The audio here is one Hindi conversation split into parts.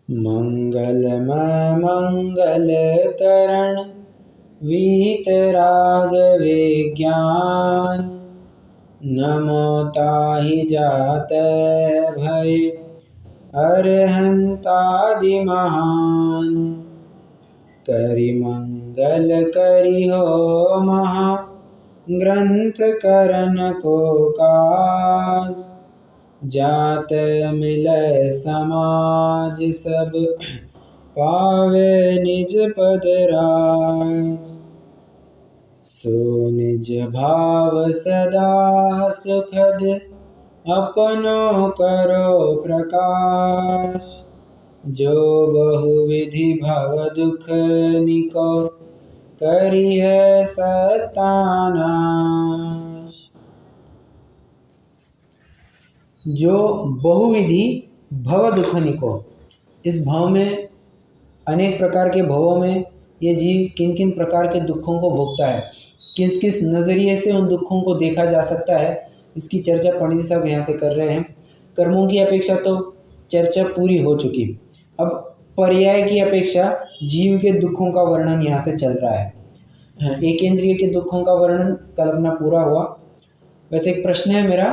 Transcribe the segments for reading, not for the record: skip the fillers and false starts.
मंगलमय मंगलकरण वीतराग विज्ञान नमो ताहि जातै भय अरहंतादि महान। करि मंगल करि हो महा ग्रंथ करन को काज। जात मिलय समाज सब पावे निज पद राज। सो निज भाव सदा सुखद अपनो करो प्रकाश। जो बहुविधि भव दुख निको करिहै सत्यानाश। जो बहुविधि भव दुख निको, इस भाव में अनेक प्रकार के भवों में ये जीव किन किन प्रकार के दुखों को भोगता है, किस किस नज़रिए से उन दुखों को देखा जा सकता है, इसकी चर्चा पंडित साहब यहाँ से कर रहे हैं। कर्मों की अपेक्षा तो चर्चा पूरी हो चुकी, अब पर्याय की अपेक्षा जीव के दुखों का वर्णन यहाँ से चल रहा है। एक इंद्रिय के दुखों का वर्णन कल अपना पूरा हुआ। वैसे एक प्रश्न है मेरा,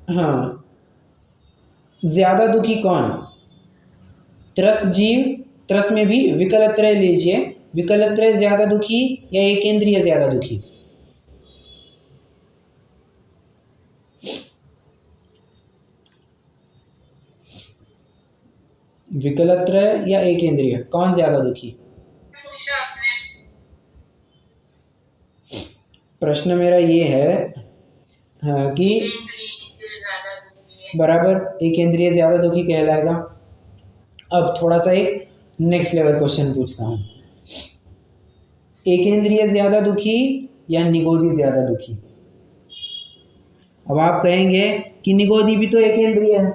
हाँ, ज्यादा दुखी कौन? त्रस जीव, त्रस में भी विकलत्रय लीजिए, विकलत्रय ज्यादा दुखी या एक इंद्रिय ज्यादा दुखी? विकलत्रय या एक इंद्रिय, कौन ज्यादा दुखी? प्रश्न मेरा ये है, हाँ, कि बराबर एक इंद्रिय ज्यादा दुखी कहलाएगा। अब थोड़ा सा एक नेक्स्ट लेवल क्वेश्चन पूछता हूँ, एक इंद्रिय ज्यादा दुखी या निगोदी ज्यादा दुखी? अब आप कहेंगे कि निगोदी भी तो एक इंद्रिय है।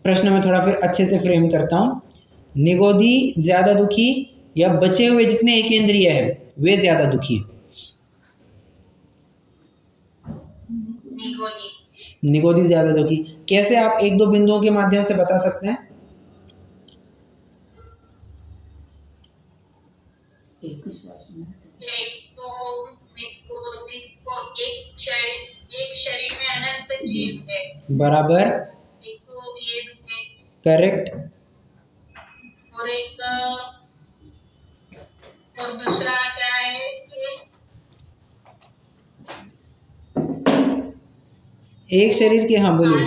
प्रश्न में थोड़ा फिर अच्छे से फ्रेम करता हूँ, निगोदी ज्यादा दुखी या बचे हुए जितने एक इंद्रिय है वे ज्यादा दुखी? निगोदी ज्यादा दुखी। कैसे, आप एक दो बिंदुओं के माध्यम से बता सकते हैं? एक तो एक शरीर में अनंत जीव है, बराबर, एक तो ये है, करेक्ट, और दूसरा क्या है कि एक शरीर के, हाँ बोलिए।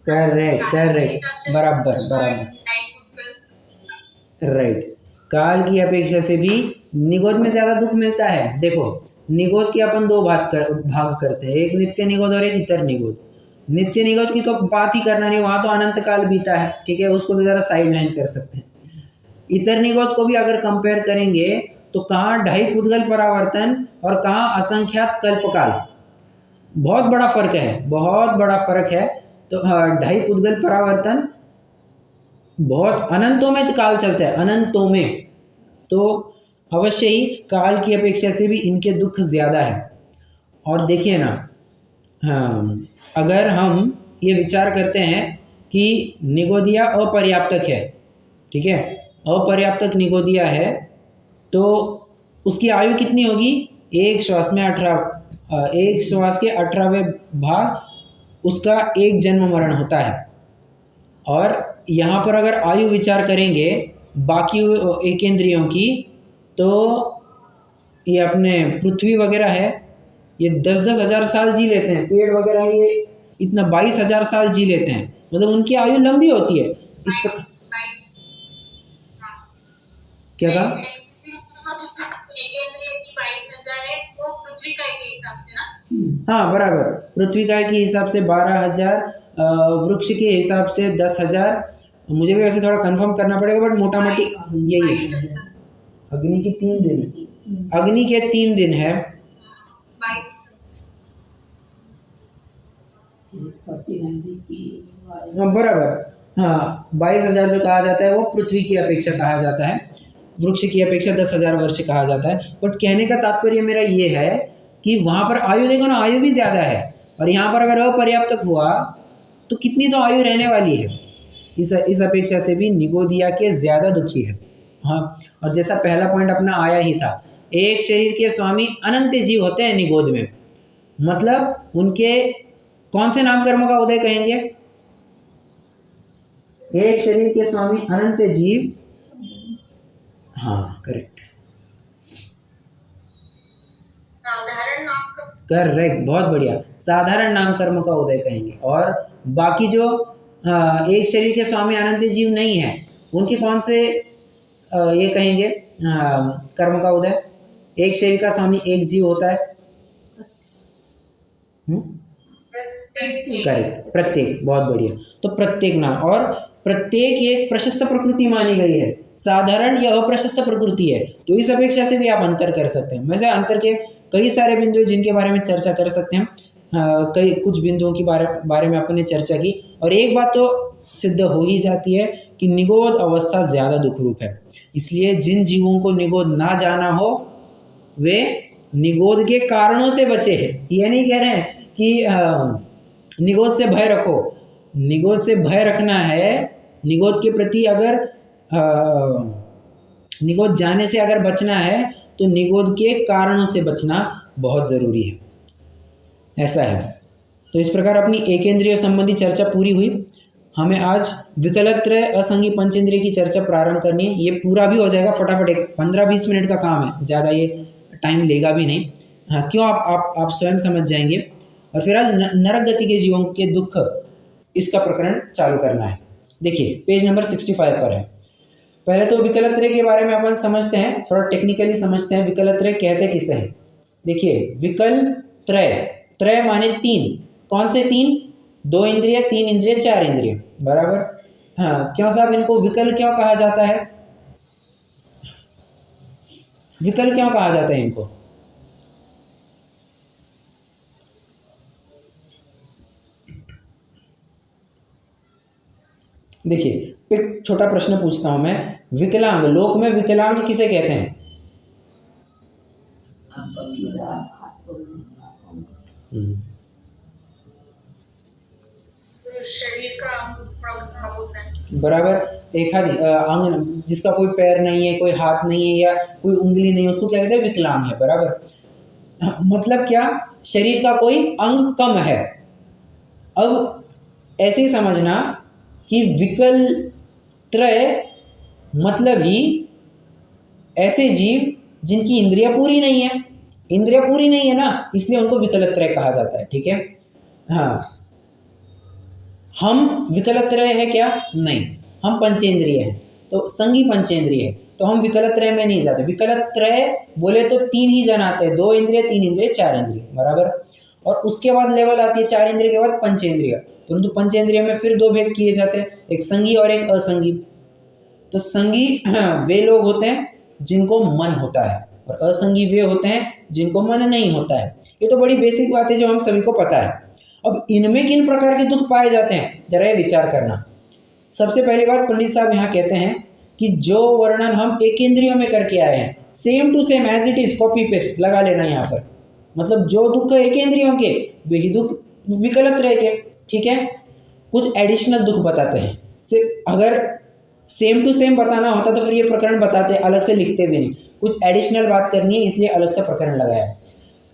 करेक्ट करेक्ट, बराबर बराबर, राइट। काल की अपेक्षा से भी निगोद में ज्यादा दुख मिलता है। देखो, निगोद की अपन दो भाग करते हैं, एक नित्य निगोद और एक इतर निगोद। नित्य निगोद की तो बात ही करना नहीं, वहां तो अनंत काल बीता है, ठीक है, उसको तो जरा साइड लाइन कर सकते हैं। इतर निगोद को भी अगर कंपेयर करेंगे तो कहाँ 2.5 पुद्गल परावर्तन और कहाँ असंख्यात कल्पकाल, बहुत बड़ा फर्क है, बहुत बड़ा फर्क है। तो 2.5 पुद्गल परावर्तन, बहुत अनंतों में काल चलता है, अनंतों में, तो अवश्य ही काल की अपेक्षा से भी इनके दुख ज्यादा है। और देखिए ना, हाँ, अगर हम ये विचार करते हैं कि निगोदिया अपर्याप्तक है, ठीक है, अपर्याप्तक निगोदिया है, तो उसकी आयु कितनी होगी? एक श्वास में 18, एक श्वास के 18वें भाग उसका एक जन्म मरण होता है। और यहाँ पर अगर आयु विचार करेंगे बाकी एक इंद्रियों की, तो ये अपने पृथ्वी वगैरह है, ये 10-10 हजार साल जी लेते हैं, पेड़ वगैरह ये इतना 22,000 साल जी लेते हैं, मतलब उनकी आयु लंबी होती है। इस पर क्या कहा? हाँ बराबर, पृथ्वी का के हिसाब से 12,000, वृक्ष के हिसाब से 10,000, मुझे भी वैसे थोड़ा कंफर्म करना पड़ेगा, बट मोटा मोटी यही है। अग्नि की 3 दिन, अग्नि के 3 दिन है, बराबर, हाँ, 22,000 जो कहा जाता है वो पृथ्वी की अपेक्षा कहा जाता है, वृक्ष की अपेक्षा 10,000 वर्ष कहा जाता है। बट कहने का तात्पर्य मेरा ये है कि वहाँ पर आयु देखो ना, आयु भी ज़्यादा है, और यहाँ पर अगर अपर्याप्तक हुआ तो कितनी तो आयु रहने वाली है। इस अपेक्षा से भी निगोदिया के ज़्यादा दुखी है। हाँ, और जैसा पहला पॉइंट अपना आया ही था, एक शरीर के स्वामी अनंत जीव होते हैं निगोद में, मतलब उनके कौन से नाम कर्मों का उदय कहेंगे? एक शरीर के स्वामी अनंत जीव, हाँ करेक्ट, साधारण नाम का करेक्ट, बहुत बढ़िया, साधारण नाम कर्म का उदय कहेंगे। और बाकी जो एक शरीर के स्वामी अनंत जीव नहीं है, उनके कौन से ये कहेंगे कर्म का उदय? एक शरीर का स्वामी एक जीव होता है, करेक्ट, प्रत्येक, बहुत बढ़िया। तो प्रत्येक नाम, और प्रत्येक एक प्रशस्त प्रकृति मानी गई है, साधारण या अप्रशस्त प्रकृति है, तो इस अपेक्षा से भी आप अंतर कर सकते हैं। वैसे अंतर के कई सारे बिंदु हैं जिनके बारे में चर्चा कर सकते हैं। कई कुछ बिंदुओं के बारे में अपने चर्चा की, और एक बात तो सिद्ध हो ही जाती है कि निगोद अवस्था ज़्यादा दुख रूप है। इसलिए जिन जीवों को निगोद ना जाना हो वे निगोद के कारणों से बचे हैं। ये नहीं कह रहे हैं कि निगोद से भय रखो, निगोद से भय रखना है। निगोद के प्रति अगर निगोद जाने से अगर बचना है तो निगोद के कारणों से बचना बहुत ज़रूरी है, ऐसा है। तो इस प्रकार अपनी एकेंद्रिय संबंधी चर्चा पूरी हुई। हमें आज विकलत्रय असंगी पंचेंद्रिय की चर्चा प्रारंभ करनी है। ये पूरा भी हो जाएगा फटाफट, एक 15-20 मिनट का काम है, ज़्यादा ये टाइम लेगा भी नहीं। हाँ, क्यों आप स्वयं समझ जाएंगे। और फिर आज नरक गति के जीवों के दुख, इसका प्रकरण चालू करना है। देखिए पेज नंबर 65 पर है। पहले तो विकलत्रय के बारे में अपन समझते हैं, थोड़ा टेक्निकली समझते हैं। विकलत्रय कहते किसे हैं? देखिए विकलत्रय, त्रय माने तीन, कौन से तीन? 2 इंद्रिय, 3 इंद्रिय, 4 इंद्रिय, बराबर। हाँ, क्यों साहब इनको विकल क्यों कहा जाता है? विकल क्यों कहा जाता है इनको? देखिए एक छोटा प्रश्न पूछता हूं मैं, विकलांग, लोक में विकलांग किसे कहते हैं? शरीर का अंग होता है, बराबर। एक आदि अंग जिसका कोई पैर नहीं है, कोई हाथ नहीं है या कोई उंगली नहीं है, उसको क्या कहते हैं? विकलांग है, बराबर। मतलब क्या? शरीर का कोई अंग कम है। अब ऐसे ही समझना कि विकल त्रय मतलब ही ऐसे जीव जिनकी इंद्रियां पूरी नहीं है। इंद्रियां पूरी नहीं है ना, इसलिए उनको विकल त्रय कहा जाता है, ठीक है। हाँ, हम विकलत्रय है क्या? नहीं, हम पंचेंद्रिय हैं, तो संगी पंचेंद्रिय है, तो हम विकलत्रय में नहीं जाते। विकलत्रय बोले तो 3 ही जन आते हैं, 2 इंद्रिय, 3 इंद्रिय, 4 इंद्रिय, बराबर। और उसके बाद लेवल आती है 4 इंद्रिय के बाद पंचेंद्रिय, परंतु पंचेंद्रिय में फिर 2 भेद किए जाते हैं, एक संगी और एक असंगी। तो संगी वे लोग होते हैं जिनको मन होता है, और असंगी वे होते हैं जिनको मन नहीं होता है। ये तो बड़ी बेसिक बात है जो हम सभी को पता है। अब इनमें किन प्रकार के दुख पाए जाते हैं, जरा ये विचार करना। सबसे पहली बात पंडित साहब यहाँ कहते हैं कि जो वर्णन हम एक इंद्रियों में करके आए हैं, same to same as it is, copy paste लगा लेना यहाँ पर। मतलब जो दुख एक इंद्रियों के, वही दुख विकलत्रय के, ठीक है। कुछ एडिशनल दुख बताते हैं, सिर्फ अगर सेम टू सेम बताना होता तो फिर ये प्रकरण बताते, अलग से लिखते भी नहीं। कुछ एडिशनल बात करनी है, इसलिए अलग से प्रकरण लगाया है।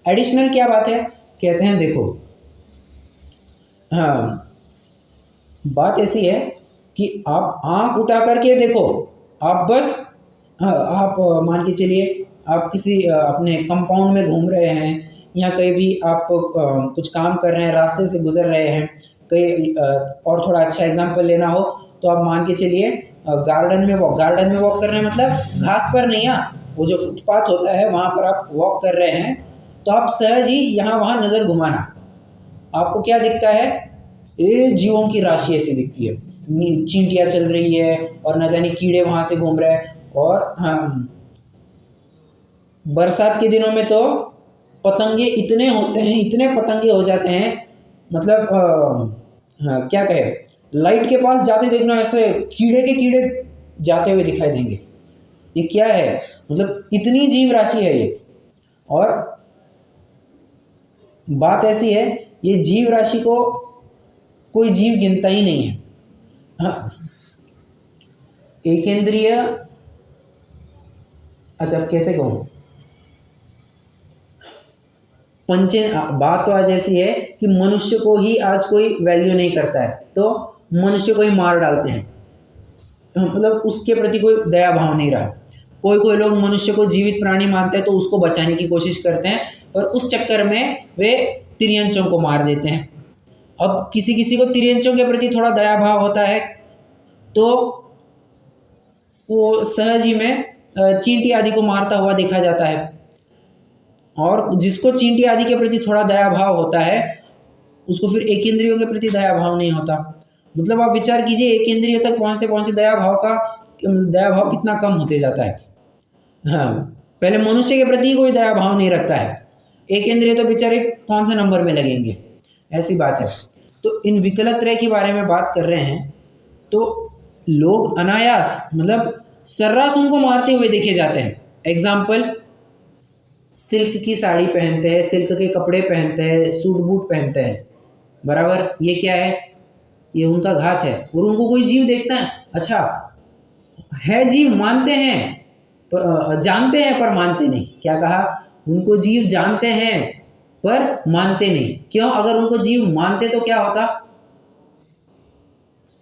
एडिशनल क्या बात है? कहते हैं देखो, हाँ, बात ऐसी है कि आप आंख उठा करके देखो, आप बस आप मान के चलिए आप किसी अपने कंपाउंड में घूम रहे हैं या कहीं भी आप कुछ काम कर रहे हैं, रास्ते से गुजर रहे हैं कहीं, और थोड़ा अच्छा एग्जांपल लेना हो तो आप मान के चलिए गार्डन में वॉक कर रहे हैं, मतलब घास पर नहीं, वो जो फुटपाथ होता है वहाँ पर आप वॉक कर रहे हैं, तो आप सहज ही यहाँ वहाँ नज़र घुमाना, आपको क्या दिखता है? ये जीवों की राशि ऐसी दिखती है, चींटियाँ चल रही है और न जाने कीड़े वहाँ से घूम रहे हैं। और हाँ, बरसात के दिनों में तो पतंगे इतने होते हैं, इतने पतंगे हो जाते हैं, मतलब हाँ, क्या कहे, लाइट के पास जाते देखना ऐसे कीड़े के कीड़े जाते हुए दिखाई देंगे। ये क्या है? मतलब इतनी जीव राशि है ये। और बात ऐसी है, ये जीव राशि को कोई जीव गिनता ही नहीं है। हाँ, एकेंद्रिय, अच्छा कैसे कहूँ, बात तो आज ऐसी है कि मनुष्य को ही आज कोई वैल्यू नहीं करता है, तो मनुष्य को ही मार डालते हैं, मतलब उसके प्रति कोई दया भाव नहीं रहा। कोई लोग मनुष्य को जीवित प्राणी मानते हैं तो उसको बचाने की कोशिश करते हैं, और उस चक्कर में वे तिर्यंचों को मार देते हैं। अब किसी किसी को तिर्यंचों के प्रति थोड़ा दया भाव होता है तो वो सहज ही में चींटी आदि को मारता हुआ देखा जाता है, और जिसको चींटी आदि के प्रति थोड़ा दया भाव होता है उसको फिर एक इंद्रियों के प्रति दया भाव नहीं होता। मतलब आप विचार कीजिए, एक इंद्रिय तक पहुँचते दया भाव कितना कम होते जाता है। हाँ, पहले मनुष्य के प्रति कोई दया भाव नहीं रखता है, एक इंद्रिय तो बेचारे कौन से नंबर में लगेंगे, ऐसी बात है। तो इन विकलत्रय के बारे में बात कर रहे हैं, तो लोग अनायास मतलब सर्रास उनको मारते हुए देखे जाते हैं। एग्जाम्पल, सिल्क की साड़ी पहनते हैं, सिल्क के कपड़े पहनते हैं, सूट बूट पहनते हैं, बराबर, ये क्या है, ये उनका घात है। और उनको कोई जीव देखता है, अच्छा है जीव, मानते हैं, जानते हैं पर मानते नहीं। क्या कहा, उनको जीव जानते हैं पर मानते नहीं। क्यों? अगर उनको जीव मानते तो क्या होता,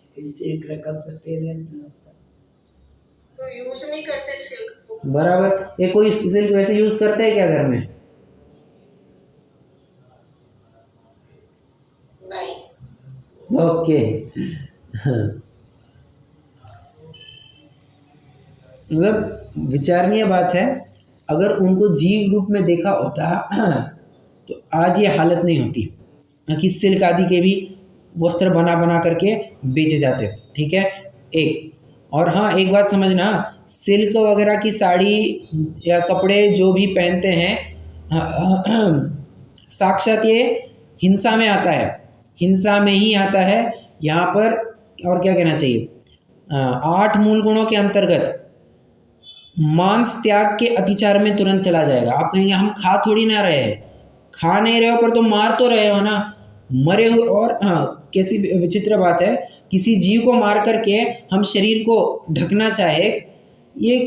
तो यूज नहीं करते सिल्क को। बराबर, ये कोई सिल्क वैसे यूज करते हैं क्या घर में? नहीं। ओके। मतलब विचारणीय बात है, अगर उनको जीव रूप में देखा होता तो आज ये हालत नहीं होती कि सिल्क आदि के भी वस्त्र बना करके बेचे जाते। ठीक है, एक और हाँ, एक बात समझना, सिल्क वगैरह की साड़ी या कपड़े जो भी पहनते हैं, साक्षात ये हिंसा में आता है, हिंसा में ही आता है यहाँ पर। और क्या कहना चाहिए, 8 मूल गुणों के अंतर्गत मांस त्याग के अतिचार में तुरंत चला जाएगा। आप कहेंगे हम खा थोड़ी ना रहे हैं, खा नहीं रहे हो पर तो मार तो रहे हो ना, मरे हुए। और हाँ, कैसी विचित्र बात है, किसी जीव को मार करके हम शरीर को ढकना चाहे, ये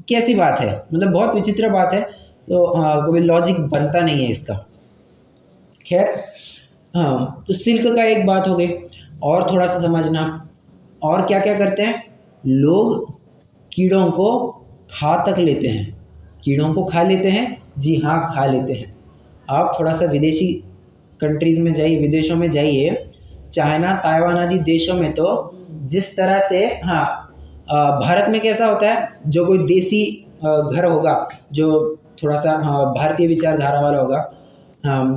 कैसी बात है, मतलब बहुत विचित्र बात है। तो कोई लॉजिक बनता नहीं है इसका। खैर, हाँ, तो सिल्क का एक बात हो गई। और थोड़ा सा समझना, और क्या क्या करते हैं लोग, कीड़ों को खा तक लेते हैं, कीड़ों को खा लेते हैं, जी हाँ खा लेते हैं। आप थोड़ा सा विदेशी कंट्रीज़ में जाइए, विदेशों में जाइए, चाइना, ताइवान आदि देशों में तो जिस तरह से, हाँ, भारत में कैसा होता है, जो कोई देसी घर होगा, जो थोड़ा सा भारतीय विचारधारा वाला होगा,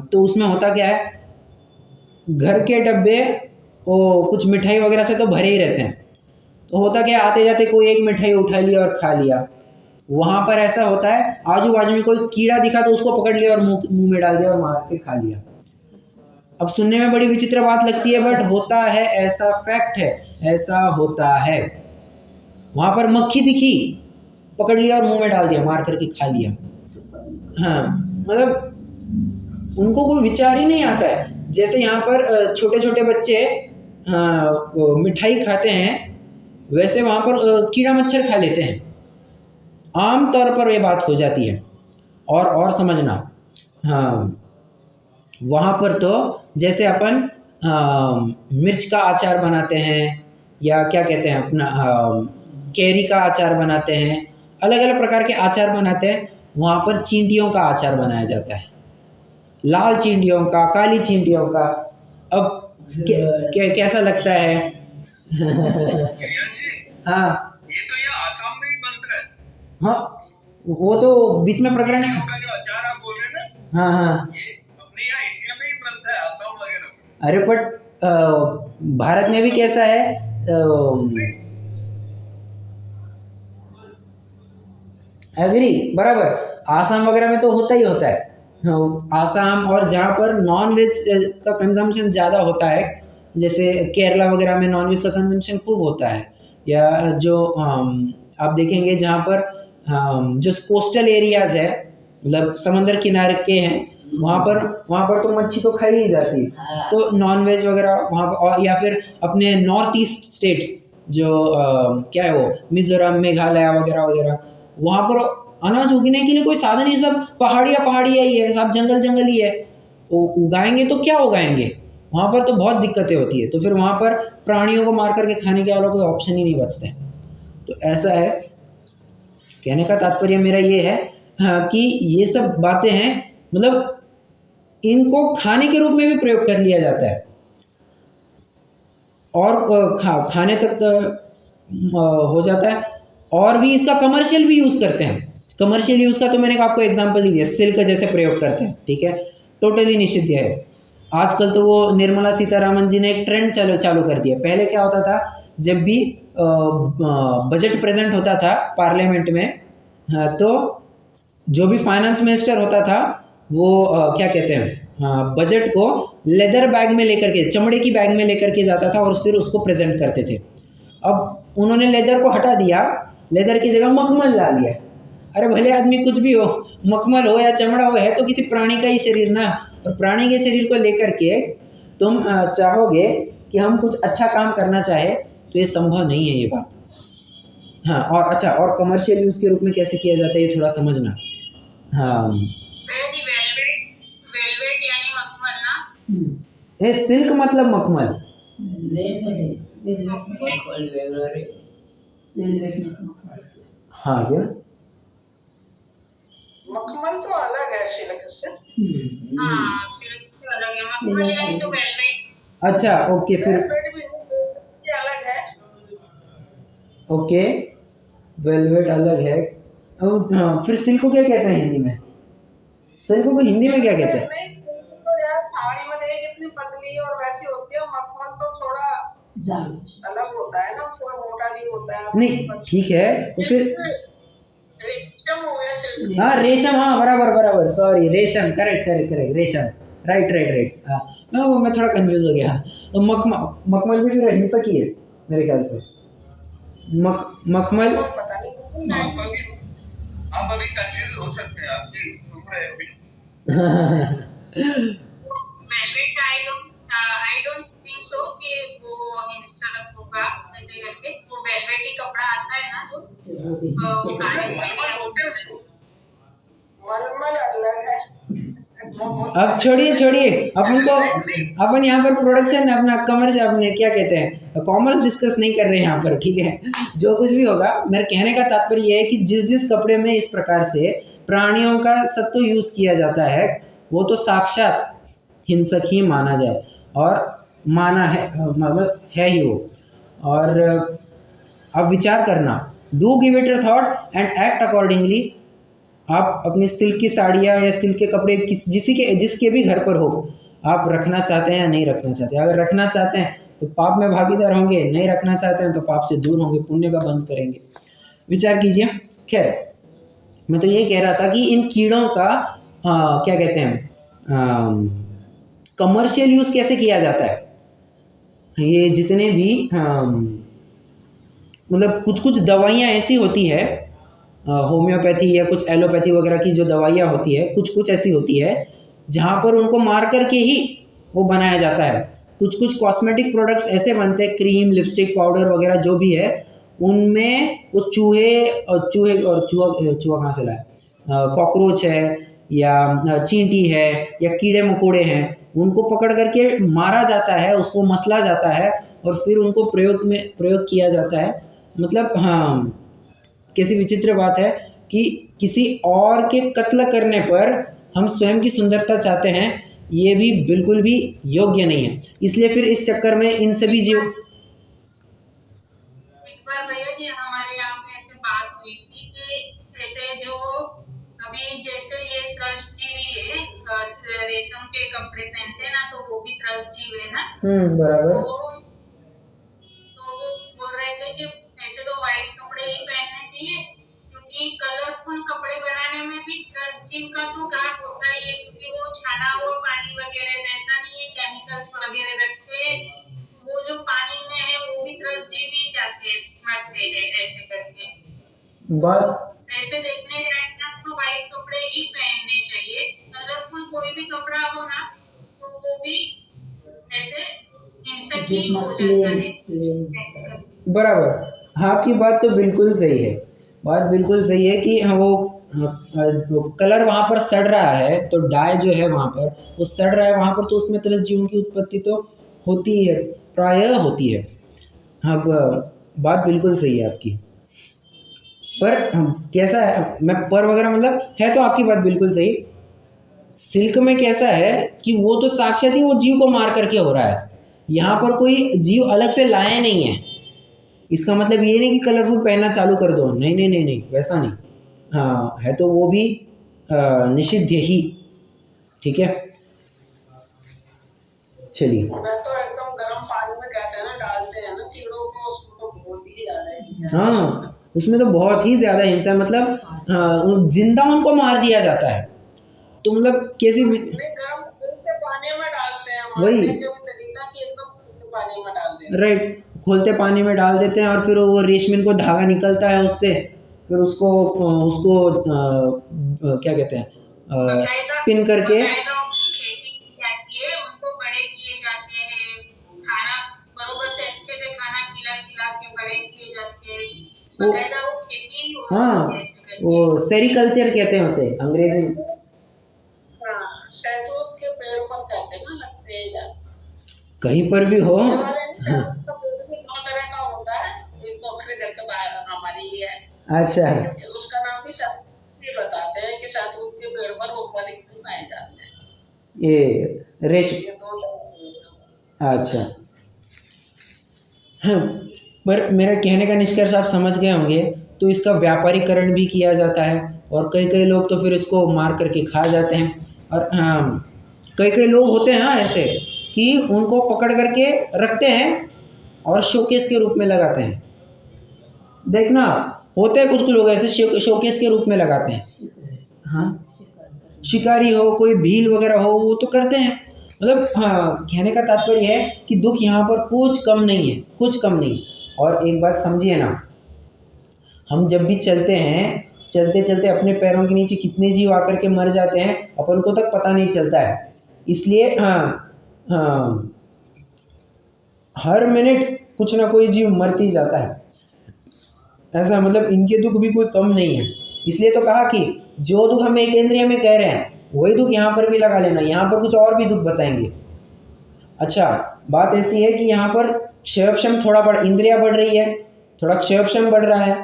तो उसमें होता क्या है, घर के डब्बे वो कुछ मिठाई वगैरह से तो भरे ही रहते हैं। तो होता क्या, आते जाते कोई एक मिठाई उठा लिया और खा लिया। वहाँ पर ऐसा होता है, आजू बाजू में कोई कीड़ा दिखा तो उसको पकड़ लिया और मुंह में डाल दिया और मार के खा लिया। अब सुनने में बड़ी विचित्र बात लगती है, बट होता है ऐसा, फैक्ट है, ऐसा होता है। वहाँ पर मक्खी दिखी, पकड़ लिया और मुंह में डाल दिया, मार करके खा लिया। हाँ, मतलब उनको कोई विचार ही नहीं आता है। जैसे यहाँ पर छोटे छोटे बच्चे मिठाई खाते हैं, वैसे वहाँ पर कीड़ा मच्छर खा लेते हैं। आम तौर पर ये बात हो जाती है। और समझना, हाँ, वहाँ पर तो जैसे अपन मिर्च का अचार बनाते हैं, या क्या कहते हैं अपना, कैरी का अचार बनाते हैं, अलग अलग प्रकार के अचार बनाते हैं। वहाँ पर चींटियों का अचार बनाया जाता है, लाल चींटियों का, काली चींटियों का। अब कैसा लगता है? हाँ, ये तो ये आसाम में ही बनता है। हाँ, वो तो बीच में प्रकरण है। का जो अचार आप बोल रहे हैं ना, हाँ हाँ, ये अपने यहाँ इंडिया में ही बनता है, आसाम वगैरह में। अरे बट भारत में भी कैसा है, एग्री, बराबर, आसाम वगैरह में तो होता ही होता है। आसाम, और जहाँ पर नॉन वेज का कंजम्पशन ज़्यादा होता है, जैसे केरला वगैरह में नॉन वेज का कंजम्पशन खूब होता है। या जो आप देखेंगे जहाँ पर जो कोस्टल एरियाज़ है, मतलब समंदर किनारे के हैं, वहाँ पर तो मच्छी तो खाई ही जाती है, तो नॉन वेज वगैरह वहाँ पर, या फिर अपने नॉर्थ ईस्ट स्टेट्स जो क्या है वो मिजोरम, मेघालय वगैरह वगैरह, वहाँ पर अनाज उगने के लिए कोई साधन ही, सब पहाड़िया ही है, सब जंगल ही है। उगाएंगे तो क्या उगाएंगे, वहाँ पर तो बहुत दिक्कतें होती है। तो फिर वहाँ पर प्राणियों को मार करके खाने के वालों कोई ऑप्शन ही नहीं बचता है। तो ऐसा है, कहने का तात्पर्य मेरा ये है कि ये सब बातें हैं, मतलब इनको खाने के रूप में भी प्रयोग कर लिया जाता है, और खाने तक हो जाता है, और भी इसका कमर्शियल भी यूज़ करते हैं। कमर्शियल यूज़ का तो मैंने आपको एग्जांपल ही दिया, सिल्क जैसे प्रयोग करते हैं, ठीक है, टोटली निषिद्ध है। आजकल तो वो निर्मला सीतारामन जी ने एक ट्रेंड चालू कर दिया। पहले क्या होता था, जब भी बजट प्रेजेंट होता था पार्लियामेंट में, तो जो भी फाइनेंस मिनिस्टर होता था वो क्या कहते हैं, बजट को लेदर बैग में लेकर के, चमड़े की बैग में लेकर के जाता था और फिर उसको प्रेजेंट करते थे। अब उन्होंने लेदर को हटा दिया, लेदर की जगह मखमल ला लिया। अरे भले आदमी कुछ भी हो, मखमल हो या चमड़ा हो, है तो किसी प्राणी का ही शरीर ना, और प्राणी के शरीर को लेकर के तुम चाहोगे कि हम कुछ अच्छा काम करना चाहे, तो ये संभव नहीं है ये बात। हाँ, और अच्छा, और कमर्शियल यूज़ के रूप में कैसे किया जाता है ये थोड़ा समझना। हाँ, वेलवेट यानी मखमल ना। ये सिल्क मतलब मखमल। हाँ क्या, मखमल तो अलग है सिल्क से। हाँ, सिल्क से अलग है, मखमल यानी तो वेलवेट। अच्छा, ओके, फिर वेलवेट भी ये अलग है। ओके, वेलवेट अलग है। हाँ, फिर सिल्क को क्या कहते हैं हिंदी में? सिल्क को हिंदी में क्या कहते हैं? नहीं, सिल्क तो यार साड़ी में देख इतनी पतली और वैसी होती है, मखमल तो थोड़ा अलग होता है ना, थोड़ा मोटा भी होता है। नहीं, ठीक है, तो फिर रेशम हो गया सिल्क। हाँ, रेशम, हाँ, बराबर, सॉरी, रेशम, करेक्ट, रेशम, राइट। हाँ, मैं थोड़ा कंफ्यूज हो गया। तो मखमल भी फिर हिंसक ही है मेरे ख्याल से। मखमल पता नहीं, आप अभी कंफ्यूज हो सकते हैं, आपकी उम्र है अभी। Velvet I don't think so कि वो हिंसक होगा ऐसे करके। वो वेलवेटी कपड़ा आता है ना, जो वो खाने के लिए मलमल अलग है। अब छोड़िए, अपन यहाँ पर प्रोडक्शन, अपना कॉमर्स, अपने क्या कहते हैं, कॉमर्स डिस्कस नहीं कर रहे हैं यहाँ पर, ठीक है। जो कुछ भी होगा, मेरे कहने का तात्पर्य ये है कि जिस कपड़े में इस प्रकार से प्राणियों का सत्व यूज़ किया जाता है, वो तो साक्षात हिंसक ही माना जाए, और माना है, मतलब है ही वो। और अब विचार करना, do give it a thought and act accordingly. आप अपनी सिल्क की साड़ियाँ या सिल्क के कपड़े जिसके भी घर पर हो, आप रखना चाहते हैं या नहीं रखना चाहते। अगर रखना चाहते हैं तो पाप में भागीदार होंगे, नहीं रखना चाहते हैं तो पाप से दूर होंगे, पुण्य का बंद करेंगे। विचार कीजिए। खैर, मैं तो ये कह रहा था कि इन कीड़ों का क्या कहते हैं, कमर्शियल यूज़ कैसे किया जाता है। ये जितने भी मतलब कुछ दवाइयाँ ऐसी होती है, होम्योपैथी या कुछ एलोपैथी वगैरह की जो दवाइयाँ होती है, कुछ ऐसी होती है जहाँ पर उनको मार करके ही वो बनाया जाता है। कुछ कॉस्मेटिक प्रोडक्ट्स ऐसे बनते हैं, क्रीम, लिपस्टिक, पाउडर वगैरह जो भी है, उनमें वो चूहा कहाँ से लाए, कॉकरोच है या चींटी है या कीड़े मकोड़े हैं, उनको पकड़ करके मारा जाता है, उसको मसला जाता है और फिर उनको प्रयोग किया जाता है। मतलब हाँ, कैसी विचित्र बात है कि किसी और के कत्ल करने पर हम स्वयं की सुंदरता चाहते हैं, ये भी बिल्कुल भी योग्य नहीं है। इसलिए फिर इस चक्कर में इन सभी जीव, एक बार भैया जी हमारे यहाँ पे ऐसे बात हुई थी कि ऐसे जो अभी जैसे ये त्रस्त जीवी है, रेशम के कपड़े पहनते हैं ना, तो वो भी त्रस्त जीव है ना। बराबर। तो वो बोल रहे थे कि ऐसे तो व्हाइट कपड़े ही पहनने चाहिए, क्योंकि कलरफुल कपड़े बनाने में भी त्रस्त जीव का तो घात होता ही है, क्योंकि वो छाना हुआ पानी वगैरह रहता नहीं है, केमिकल्स वगैरह रखते हैं, वो जो पानी में है वो भी त्रस्त जीव ही जाते हैं, मरते हैं ऐसे करके। ऐसे देखने जाए ना तो व्हाइट कपड़े ही पहनने चाहिए, कलरफुल कोई भी ठीक हो जाता है। बराबर, आपकी बात तो बिल्कुल सही है, बात बिल्कुल सही है कि वो कलर वहाँ पर सड़ रहा है, तो डाई जो है वहाँ पर वो सड़ रहा है वहाँ पर, तो उसमें तरह जीवों की उत्पत्ति तो होती है, प्रायः होती है। अब बात बिल्कुल सही है आपकी, पर कैसा है, मैं पर वगैरह मतलब है तो आपकी बात बिल्कुल सही। सिल्क में कैसा है कि वो तो साक्षात ही वो जीव को मार करके हो रहा है, यहाँ पर कोई जीव अलग से लाया नहीं है। इसका मतलब ये नहीं कि कलरफुल पहनना चालू कर दो, नहीं नहीं नहीं नहीं, वैसा नहीं। हाँ, है तो वो भी निषिद्ध ही, ठीक है। चलिए, मैं तो एकदम गर्म पानी में कहते हैं ना, डालते हैं ना कीड़ों को, उसमें तो बहुत ही ज्यादा है। हाँ, उसमें तो बहुत ही ज़्यादा हिंसा, मतलब जिंदा उनको मार दिया जाता है, तो मतलब कैसी नहीं, गर्म खोलते पानी में डालते हैं, वही जो भी तरीका कि एकदम खोलते पानी में डाल देते हैं। राइट, खोलते पानी में डाल देते हैं और फिर वो रेशमिन को धागा निकलता है उससे, फिर उसको क्या कहते हैं, स्पिन करके खेती की जाती है, उनको बड़े किए जाते हैं, खाना बरोबर से अच्छे से खाना खिला के बड़े किए जाते हैं, बकायदा वो खेती हो हाँ, जाती है। वो सेरिकल्चर कहते हैं उसे अंग्रेजी में। शहतूत के पेड़ पर कहते हैं ना, लगते हैं जाते। कहीं पर भी हो। हमारे नहीं, शहतूत का पेड़ भी 2 तरह का होता है, एक तो अपने घर के बाहर हमारी ही है, अच्छा, उसका नाम भी शहतूत ही बताते हैं कि शहतूत के पेड़ पर वो फल इतने पाए जाते हैं। ये रेश ये 2 तरह। अच्छा, हाँ, पर मेरा कहने का निष्कर्ष आप समझ गए होंगे, तो इसका व्यापारीकरण भी किया जाता है, और कई कई लोग तो फिर इसको मार करके खा जाते हैं, और कई कई लोग होते हैं ऐसे कि उनको पकड़ करके रखते हैं और शोकेस के रूप में लगाते हैं। देखना, होते हैं कुछ कुछ लोग ऐसे शोकेस के रूप में लगाते हैं। हाँ, शिकारी हो, कोई भील वगैरह हो, वो तो करते हैं। मतलब हाँ, कहने का तात्पर्य है कि दुख यहाँ पर कुछ कम नहीं है, कुछ कम नहीं। और एक बात समझिए ना, हम जब भी चलते हैं, चलते चलते अपने पैरों के नीचे कितने जीव आकर के मर जाते हैं, अपन को तक पता नहीं चलता है। इसलिए हाँ, हर मिनट कुछ ना कोई जीव मरती ही जाता है, ऐसा मतलब इनके दुख भी कोई कम नहीं है। इसलिए तो कहा कि जो दुख हम एक इंद्रिय में कह रहे हैं वही दुख यहाँ पर भी लगा लेना, यहाँ पर कुछ और भी दुख बताएंगे। अच्छा, बात ऐसी है कि यहाँ पर क्षयक्षम थोड़ा इंद्रिया बढ़ रही है, थोड़ा क्षयक्षम बढ़ रहा है,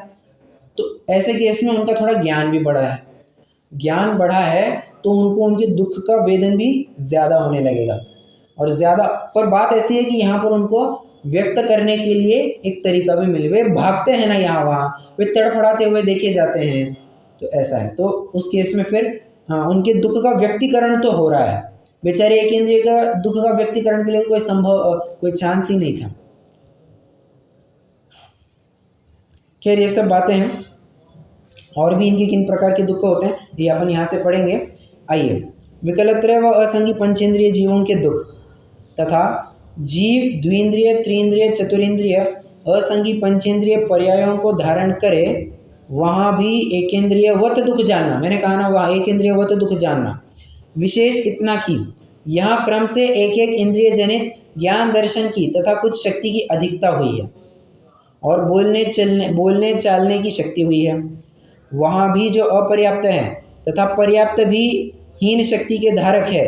तो ऐसे केस में उनका थोड़ा ज्ञान भी बढ़ा है। ज्ञान बढ़ा है तो उनको उनके दुख का वेदन भी ज़्यादा होने लगेगा, और ज़्यादा। पर बात ऐसी है कि यहाँ पर उनको व्यक्त करने के लिए एक तरीका भी मिले, वे भागते हैं ना यहाँ वहाँ, वे तड़फड़ाते हुए देखे जाते हैं, तो ऐसा है। तो उस केस में फिर हाँ, उनके दुख का व्यक्तिकरण तो हो रहा है। बेचारे एक इंद्रिय का दुख का व्यक्तिकरण के लिए कोई चांस ही नहीं था। खैर, ये सब बातें हैं, और भी इनके किन प्रकार के दुख होते हैं ये अपन यहाँ से पढ़ेंगे। आइए, विकलत्रय व असंगी पंचेंद्रिय जीवों के दुख तथा जीव द्विंद्रिय, त्रिंद्रिय, चतुरिंद्रिय, असंगी पंचेंद्रिय पर्यायों को धारण करे, वहाँ भी एकेंद्रियवत दुख जानना। मैंने कहा ना, वहाँ एकेंद्रियवत दुख जानना। विशेष इतना कि यहाँ क्रम से एक एक इंद्रिय जनित ज्ञान दर्शन की तथा कुछ शक्ति की अधिकता हुई है, और बोलने चालने की शक्ति हुई है। वहाँ भी जो अपर्याप्त है तथा पर्याप्त भी हीन शक्ति के धारक है,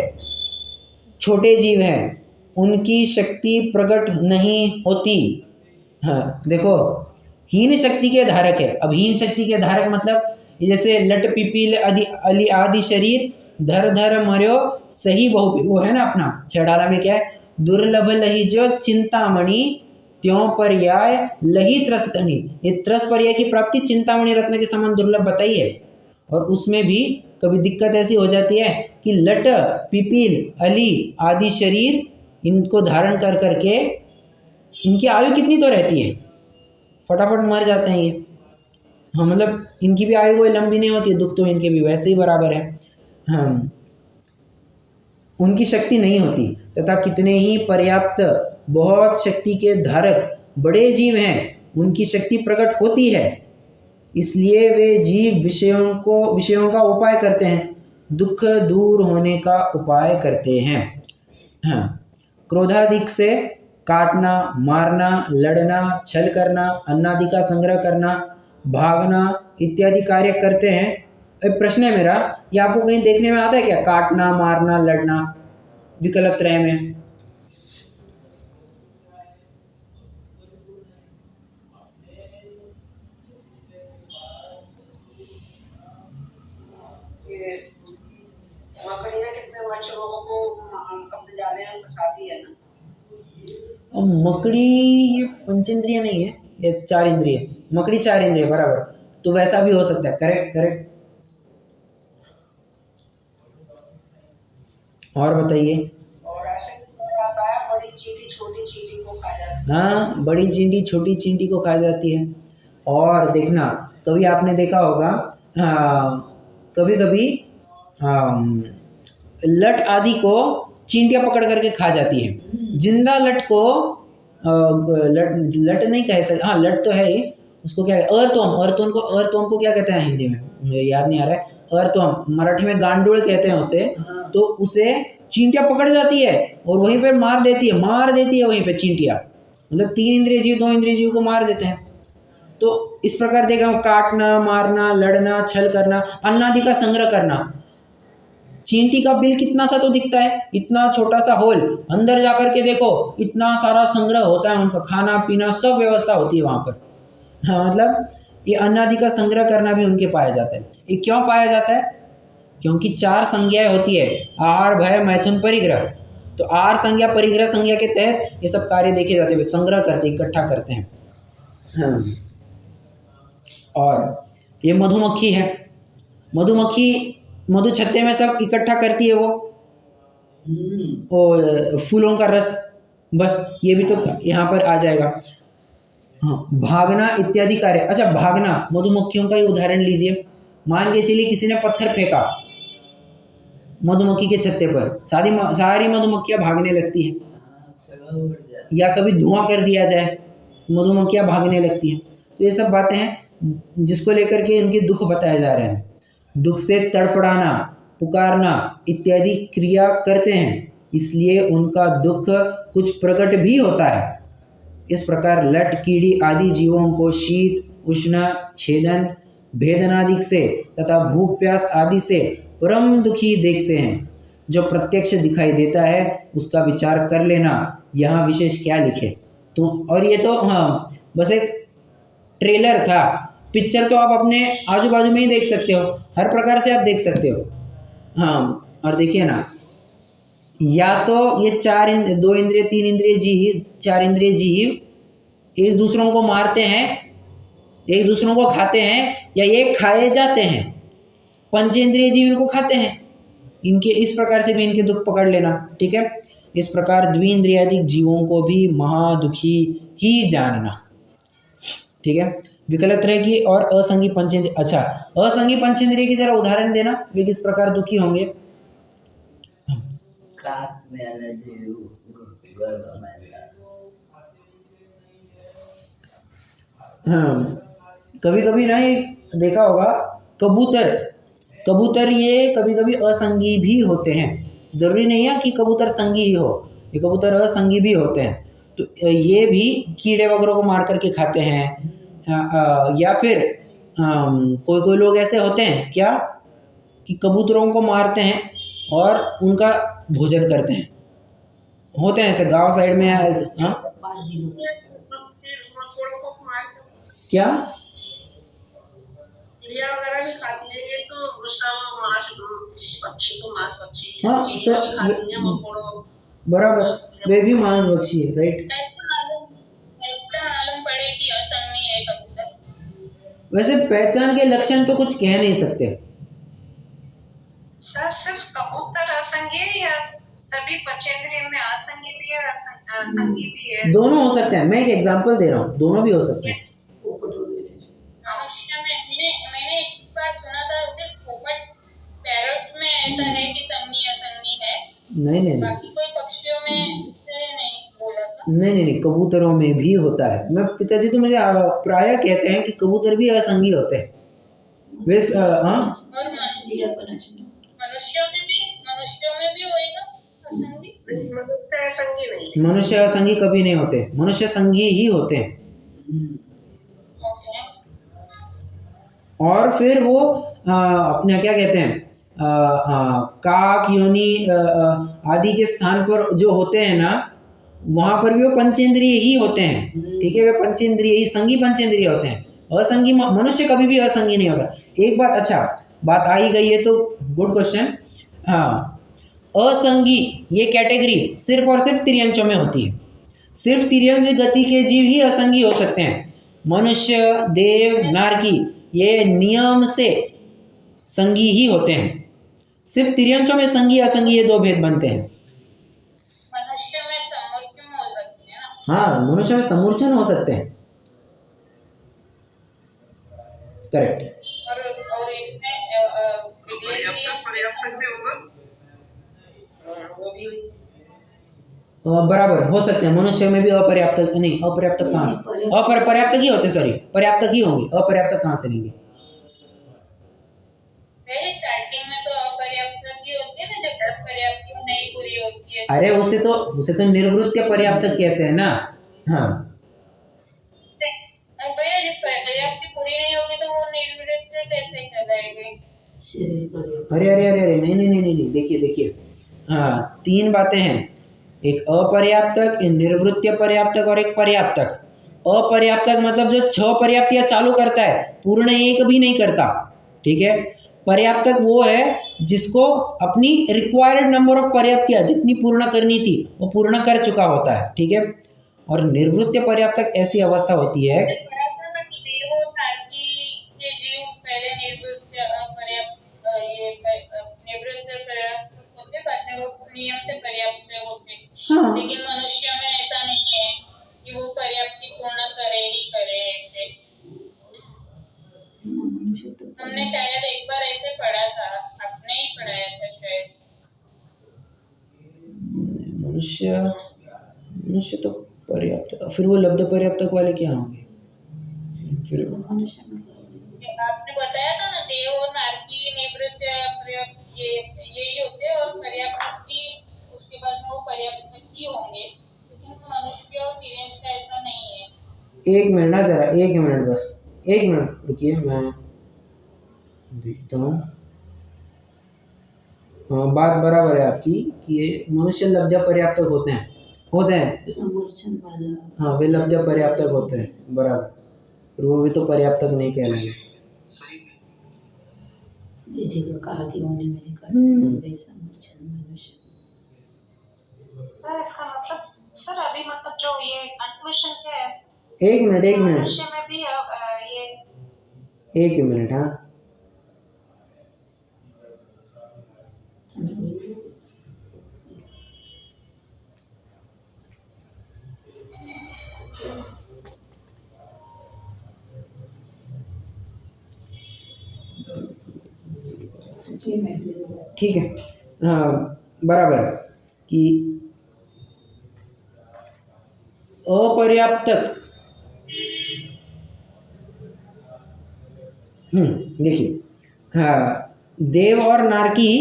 छोटे जीव हैं, उनकी शक्ति प्रकट नहीं होती। हाँ, देखो, हीन शक्ति के धारक है। अब हीन शक्ति के धारक मतलब जैसे लट पिपील अली आदि शरीर, धर धर मर्यो सही बहु, वो है ना अपना 6 में क्या है, दुर्लभ लही जो चिंतामणि त्यों पर्याय लही त्रस धनी। ये त्रस पर्याय की प्राप्ति चिंतामणि रत्न के समान दुर्लभ बताई है। और उसमें भी कभी दिक्कत ऐसी हो जाती है कि लट पिपील अली आदि शरीर, इनको धारण कर करके इनकी आयु कितनी तो रहती है, फटाफट मर जाते हैं ये। हाँ, मतलब इनकी भी आयु कोई लंबी नहीं होती, दुख तो इनके भी वैसे ही बराबर है। हाँ, उनकी शक्ति नहीं होती, तथा कितने ही पर्याप्त बहुत शक्ति के धारक बड़े जीव हैं, उनकी शक्ति प्रकट होती है। इसलिए वे जीव विषयों का उपाय करते हैं, दुख दूर होने का उपाय करते हैं। हाँ, क्रोधाधिक से काटना, मारना, लड़ना, छल करना, अन्नादि का संग्रह करना, भागना इत्यादि कार्य करते हैं। अब प्रश्न है मेरा, ये आपको कहीं देखने में आता है क्या? काटना, मारना, लड़ना विकल्प त्रय में? ये मकड़ियाँ कितने वर्ष लोगों को अपने जाले में फंसाती है ना। और मकड़ी ये पंचेंद्रिय नहीं है, ये 4 इंद्रिय। मकड़ी 4 इंद्रिय बराबर, तो वैसा भी हो सकता है। Correct correct. और बताइए। और ऐसे आता है बड़ी चींटी छोटी चींटी को खा जाती है। हाँ, बड़ी चींटी छोटी चींटी को खा जाती है। और देखना, कभी आपने देखा होगा, कभी कभी लट आदि को चींटियां पकड़ करके खा जाती है। जिंदा लट को लट नहीं कह सकते, हाँ लट तो है ही, उसको क्या अर्थवर्म को क्या कहते हैं हिंदी में, मुझे याद नहीं आ रहा है। अर्थवर्म मराठी में गांडूल कहते हैं उसे। तो उसे चींटियां पकड़ जाती है और वहीं पे मार देती है वहीं पे चींटियां, मतलब 3 इंद्रिय जीव 2 इंद्रिय जीव को मार देते हैं। तो इस प्रकार देखा, काटना, मारना, लड़ना, छल करना, अन्नादि का संग्रह करना। चींटी का बिल कितना सा तो दिखता है, इतना छोटा सा होल, अंदर जाकर के देखो इतना सारा संग्रह होता है, उनका खाना पीना सब व्यवस्था होती है वहां पर। हाँ, मतलब ये अन्नादि का संग्रह करना भी उनके पाया जाता है। ये क्यों पाया जाता है? क्योंकि 4 संज्ञाएं होती है, आहार, भय, मैथुन, परिग्रह। तो आहार संज्ञा, परिग्रह संज्ञा के तहत ये सब कार्य देखे जाते हैं, संग्रह करते, इकट्ठा करते हैं। हाँ। और ये मधुमक्खी है, मधुमक्खी मधु छत्ते में सब इकट्ठा करती है वो और फूलों का रस, बस ये भी तो यहाँ पर आ जाएगा। हाँ, भागना इत्यादि कार्य। अच्छा, भागना, मधुमक्खियों का ही उदाहरण लीजिए। मान के चलिए किसी ने पत्थर फेंका मधुमक्खी के छत्ते पर, सारी मधुमक्खियां भागने लगती हैं। या कभी धुआं कर दिया जाए, मधुमक्खियां भागने लगती हैं। तो ये सब बातें हैं जिसको लेकर के इनके दुख बताए जा रहे हैं। दुख से तड़फड़ाना, पुकारना इत्यादि क्रिया करते हैं, इसलिए उनका दुख कुछ प्रकट भी होता है। इस प्रकार लट, कीड़ी आदि जीवों को शीत, उष्ण, छेदन, भेदनादि से तथा भूख प्यास आदि से परम दुखी देखते हैं। जो प्रत्यक्ष दिखाई देता है उसका विचार कर लेना, यहाँ विशेष क्या लिखे। तो और ये तो हाँ बस एक ट्रेलर था, पिक्चर तो आप अपने आजू बाजू में ही देख सकते हो, हर प्रकार से आप देख सकते हो। हाँ, और देखिए ना, या तो ये 2 इंद्रिय 3 इंद्रिय जीव, 4 इंद्रिय जीव एक दूसरों को मारते हैं, एक दूसरों को खाते हैं, या ये खाए जाते हैं। पंचेंद्रिय जीव इनको खाते हैं, इनके इस प्रकार से भी इनके दुख पकड़ लेना। ठीक है, इस प्रकार द्विइंद्रियादि जीवों को भी महादुखी ही जानना। ठीक है, विकल्प रहेगी और असंगी पंचेंद्रिय। अच्छा, असंगी पंचेंद्रिय की जरा उदाहरण देना, वे किस प्रकार दुखी होंगे? हाँ, कभी कभी ना देखा होगा, कबूतर ये कभी कभी असंगी भी होते हैं। जरूरी नहीं है कि कबूतर संगी ही हो, ये कबूतर असंगी भी होते हैं। तो ये भी कीड़े वगैरह को मार करके खाते हैं। या फिर कोई लोग ऐसे होते हैं क्या कि कबूतरों को मारते हैं और उनका भोजन करते हैं, होते हैं ऐसे गांव साइड में। हाँ क्या चिड़िया वगैरह नहीं खाती है, ये तो सब मांस पक्षी हाँ सर, बराबर, वे भी मांस भक्षी है। राइट, वैसे पहचान के लक्षण तो कुछ कह नहीं सकते सर। सिर्फ कबूतर असंगी है या सभी पंचेंद्रिय में असंगी भी है असंगी भी है? दोनों हो सकते हैं, मैं एक एग्जांपल दे रहा हूँ, दोनों भी हो सकते हैं। मनुष्य में मैंने एक बार सुना था, सिर्फ पोपट पैरट में ऐसा है कि संगी असंगी है। नहीं, बाकी कोई पक्षियों में नहीं बोला था। नहीं, कबूतरों में भी होता है। मैं पिताजी तो मुझे प्राय कहते हैं कि कबूतर भी असंगी होते हैं। हाँ, और मनुष्यों में भी होएगा असंगी। मनुष्य असंगी नहीं। मनुष्य असंगी कभी नहीं होते, मनुष्य संगी ही होते हैं। ओके। और फिर वो अपने क्या कहते हैं काक योनि आदि के स्थान पर जो होते हैं ना, वहां पर भी वो पंचेंद्रिय ही होते हैं। ठीक है, वे पंचेंद्रिय ही, संगी पंचेंद्रिय होते हैं। असंगी मनुष्य कभी भी असंगी नहीं होगा। एक बात, अच्छा बात आई गई है तो गुड क्वेश्चन। हाँ, असंगी ये कैटेगरी सिर्फ और सिर्फ तिर्यंचों में होती है। सिर्फ तिर्यंच गति के जीव ही असंगी हो सकते हैं। मनुष्य, देव, नारकी ये नियम से संगी ही होते हैं। सिर्फ तिर्यंचों में संगी असंगी ये दो भेद बनते हैं। मनुष्य में समूर्चन हो सकते हैं ना। हाँ, मनुष्य में समूर्छन हो सकते हैं। करेक्ट। और इसमें पर्याप्त भी होगा। वो भी बराबर हो सकते हैं। मनुष्य में भी अपर्याप्त नहीं, अपर्याप्त कहाँ, पर्याप्त ही होते, सॉरी पर्याप्त ही होंगे, अपर्याप्त कहाँ से लेंगे। स्टार्टिंग में तो अपर्याप्त ही होती है ना, जब तक पर्याप्त नहीं पूरी होती है। अरे उसे तो निर्वृत्य पर्याप्त कहते हैं ना। हाँ, भैया जब पर्याप्त पूरी नहीं होगी तो वो निर्वृत्त कैसे कहलाएगी? अरे अरे अरे अरे नहीं नहीं नहीं नहीं, देखिए हाँ, तीन बातें हैं। एक अपर्याप्तक, एक निर्वृत्य पर्याप्तक और एक पर्याप्तक। अपर्याप्तक मतलब जो 6 पर्याप्तियां चालू करता है, पूर्ण एक भी नहीं करता। ठीक है, पर्याप्तक वो है जिसको अपनी रिक्वायर्ड नंबर ऑफ पर्याप्तियां जितनी पूर्ण करनी थी वो पूर्ण कर चुका होता है। ठीक है, और निर्वृत्य पर्याप्तक ऐसी अवस्था होती है। नियम से पर्याप्त होते हैं। हाँ, लेकिन मनुष्य में ऐसा नहीं है कि वो पर्याप्ति पूर्ण करे ही करे। ऐसे हमने शायद एक बार ऐसे पढ़ा था, आपने ही पढ़ाया था शायद। मनुष्य तो पर्याप्त, फिर वो लब्ध पर्याप्तक वाले क्या होंगे? फिर आपने बताया था ना, देव और नारकी निवृत्त पर्याप्त यही होते हैं, और पर्याप्त उसके बाद में वो पर्याप्त ही होंगे। लेकिन मनुष्य और तिर्यंच का ऐसा नहीं है। एक मिनट ना, जरा एक मिनट, बस एक मिनट रुकिए, मैं देखता हूँ। हाँ, बात बराबर है आपकी कि ये मनुष्य लब्ध पर्याप्त होते हैं हाँ, वे लब्ध पर्याप्तक होते हैं, बराबर। पर वो भी तो पर्याप्तक नहीं कहलाएंगे। इसका मतलब सर अभी मतलब जो ये कंक्लूजन क्या है? एक मिनट मनुष्य में भी ये एक मिनट। हाँ, ठीक है। हाँ, बराबर कि अपर्याप्तक, देखिए, हाँ, देव और नारकी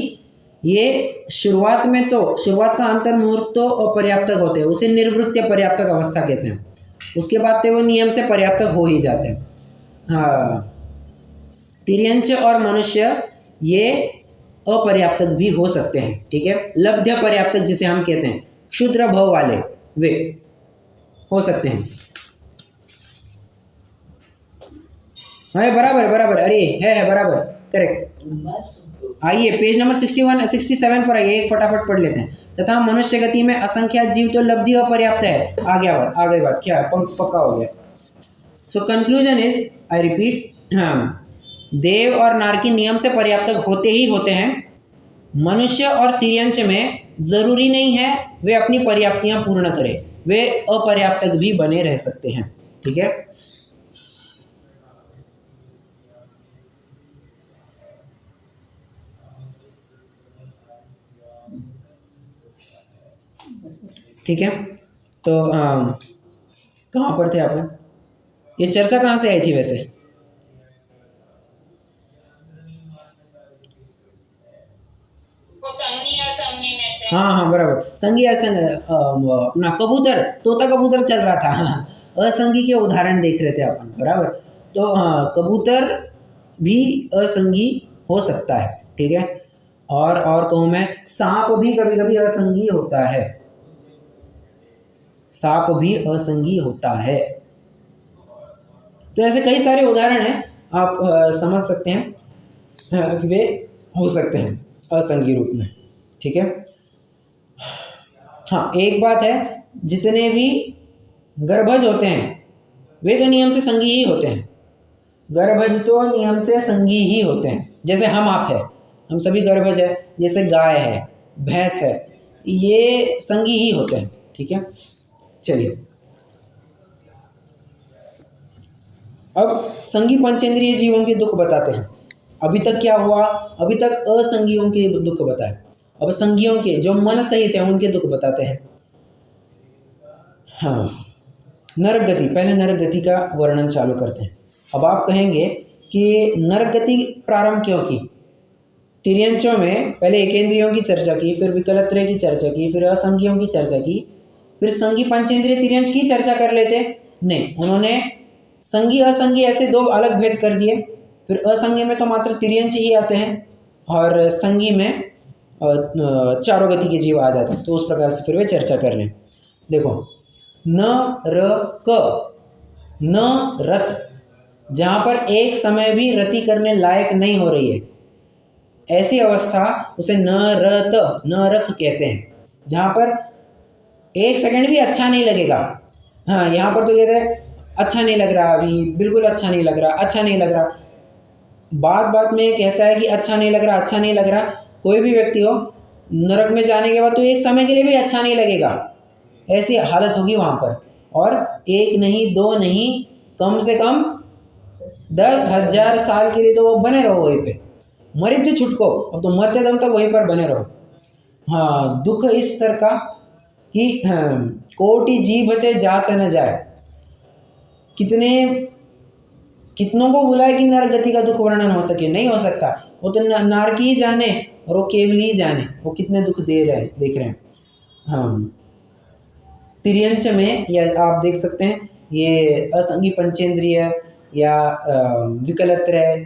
ये शुरुआत का अंतर मुहूर्त तो अपर्याप्तक होते हैं, उसे निर्वृत्य पर्याप्तक अवस्था कहते हैं। उसके बाद तो वो नियम से पर्याप्तक हो ही जाते हैं। हाँ, तिर्यंच और मनुष्य ये अपर्याप्तक भी हो सकते हैं। ठीक है, लब्ध्य पर्याप्तक जिसे हम कहते हैं, क्षुद्र भव वाले वे हो सकते हैं। हाँ, बराबर, अरे है बराबर, करेक्ट। आइए पेज नंबर 61 67 पर आइए, एक फटाफट पढ़ लेते हैं। तथा मनुष्य गति में असंख्यात जीव तो लब्धि अपर्याप्त है। आगे बात क्या है, पक्का हो गया। So conclusion is, I repeat, हाँ, देव और नारकी नियम से पर्याप्तक होते ही होते हैं। मनुष्य और तिर्यंच में जरूरी नहीं है वे अपनी पर्याप्तियां पूर्ण करें, वे अपर्याप्तक भी बने रह सकते हैं। ठीक है, ठीक है। तो कहाँ पर थे आप? ये चर्चा कहाँ से आई थी वैसे? वो संगनी और संगनी में से हैं। हाँ हाँ बराबर, संगी अपना कबूतर, तोता कबूतर चल रहा था। हाँ, असंगी के उदाहरण देख रहे थे अपन, बराबर। तो हाँ, कबूतर भी असंगी हो सकता है, ठीक है। और कहूँ मैं, सांप भी कभी कभी असंगी होता है, सांप भी असंगी होता है। तो ऐसे कई सारे उदाहरण हैं, आप समझ सकते हैं कि वे हो सकते हैं असंगी रूप में, ठीक है। हाँ, एक बात है, जितने भी गर्भज होते हैं वे तो नियम से संगी ही होते हैं। गर्भज तो नियम से संगी ही होते हैं, जैसे हम आप है, हम सभी गर्भज है। जैसे गाय है, भैंस है, ये संगी ही होते हैं, ठीक है। चलिए, अब संगी पंचेंद्रिय जीवों के दुख बताते हैं। अभी तक क्या हुआ, अभी तक असंगियों के दुख बताए, अब संगियों के जो मन सहित है उनके दुख बताते हैं। हाँ, नरक गति, पहले नरक गति का वर्णन चालू करते हैं। अब आप कहेंगे कि नरक गति प्रारंभ क्यों की? तिर्यंचों में पहले एकेंद्रियों की चर्चा की, फिर विकलत्रय की चर्चा की, फिर असंगियों की चर्चा की, फिर संगी पंचेंद्रिय तिर्यंच की चर्चा कर लेते? नहीं, उन्होंने संगी असंगी ऐसे दो अलग भेद कर दिए। फिर असंगी में तो मात्र तिर्यंच ही आते हैं और संगी में चारों गति के जीव आ जाते हैं। तो उस प्रकार से फिर वे चर्चा कर रहे हैं। देखो, न र क, न रत, जहाँ पर एक समय भी रति करने लायक नहीं हो रही है, ऐसी अवस्था उसे न रत न रख कहते हैं, जहाँ पर एक सेकंड भी अच्छा नहीं लगेगा। हाँ, यहाँ पर तो कहते हैं अच्छा नहीं लग रहा, अभी बिल्कुल अच्छा नहीं लग रहा, अच्छा नहीं लग रहा। बात बात में कहता है कि अच्छा नहीं लग रहा, अच्छा नहीं लग रहा। कोई भी व्यक्ति हो, नरक में जाने के बाद तो एक समय के लिए भी अच्छा नहीं लगेगा, ऐसी हालत होगी वहाँ पर। और एक नहीं, दो नहीं, कम से कम 10,000 साल के लिए तो वो बने रहो वहीं पे, मरे तो छुटको, अब तो मरते दम तक वहीं पर बने रहो। हाँ, दुख इस तरह का कि कोटि जीभते जात न जाए। कितनों को बुलाए कि नरक गति का दुख वर्णन हो सके? नहीं हो सकता। वो तो नारकी ही जाने और वो केवल ही जाने वो कितने दुख देख रहे हैं। हाँ, तिर्यंच में या आप देख सकते हैं, ये असंगी पंचेंद्रिय या विकलत्रय,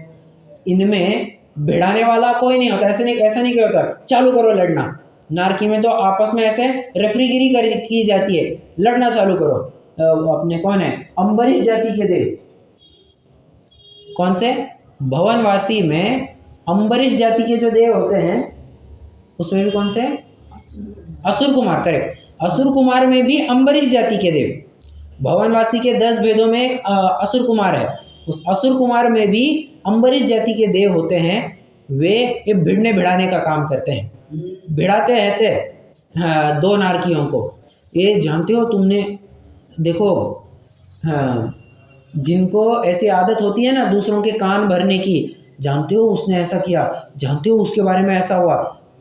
इनमें भिड़ाने वाला कोई नहीं होता। ऐसा नहीं क्या होता चालू करो लड़ना। नारकी में तो आपस में ऐसे रेफरीगिरी की जाती है, लड़ना चालू करो। अपने कौन है, अम्बरीश जाति के देव, कौन से, भवनवासी में अम्बरीश जाति के जो देव होते हैं उसमें भी कौन से, असुर कुमार, करेक्ट। असुर कुमार में भी अम्बरीश जाति के देव। भवनवासी के 10 भेदों में एक असुर कुमार है, उस असुर कुमार में भी अम्बरीश जाति के देव होते हैं। वे ये भिड़ने भिड़ाने का काम करते हैं, भिड़ाते रहते हैं। हाँ, दो नारकियों को। ये जानते हो तुमने, देखो, हाँ, जिनको ऐसी आदत होती है ना दूसरों के कान भरने की, जानते हो उसने ऐसा किया, जानते हो उसके बारे में ऐसा हुआ,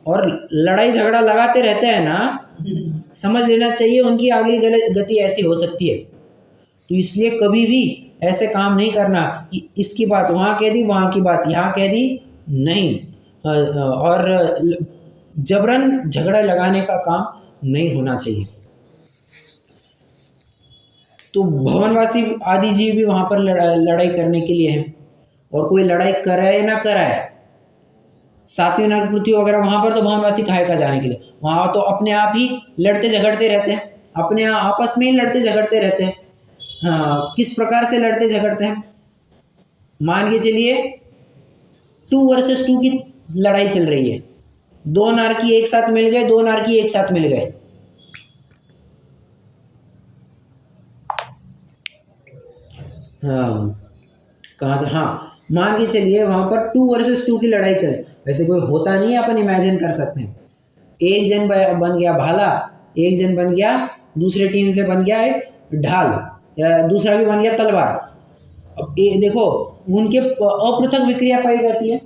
और लड़ाई झगड़ा लगाते रहते हैं ना, समझ लेना चाहिए उनकी अगली गति ऐसी हो सकती है। तो इसलिए कभी भी ऐसे काम नहीं करना कि इसकी बात वहाँ कह दी, वहाँ की बात यहाँ कह दी, नहीं। और जबरन झगड़ा लगाने का काम नहीं होना चाहिए। तो भवनवासी आदि जीव भी वहाँ पर लड़ाई करने के लिए हैं, और कोई लड़ाई कराए ना कराए, सातवीं नरक पृथ्वी वगैरह, वहाँ पर तो भवनवासी खाए का जाने के लिए, वहाँ तो अपने आप ही लड़ते झगड़ते रहते हैं, अपने आपस में ही लड़ते झगड़ते रहते हैं। हाँ, किस प्रकार से लड़ते झगड़ते हैं, मान के चलिए 2 वर्सेस 2 की लड़ाई चल रही है, 2 नारकी एक साथ मिल गए, 2 नारकी एक साथ मिल गए। हाँ, कहाँ था, हाँ, मान के चलिए वहाँ पर 2 वर्सेस 2 की लड़ाई चले। वैसे कोई होता नहीं है, अपन इमेजिन कर सकते हैं। एक जन बन गया भाला, एक जन बन गया, दूसरे टीम से बन गया एक ढाल, या दूसरा भी बन गया तलवार। अब ये देखो, उनके अपृथक विक्रिया पाई जाती है।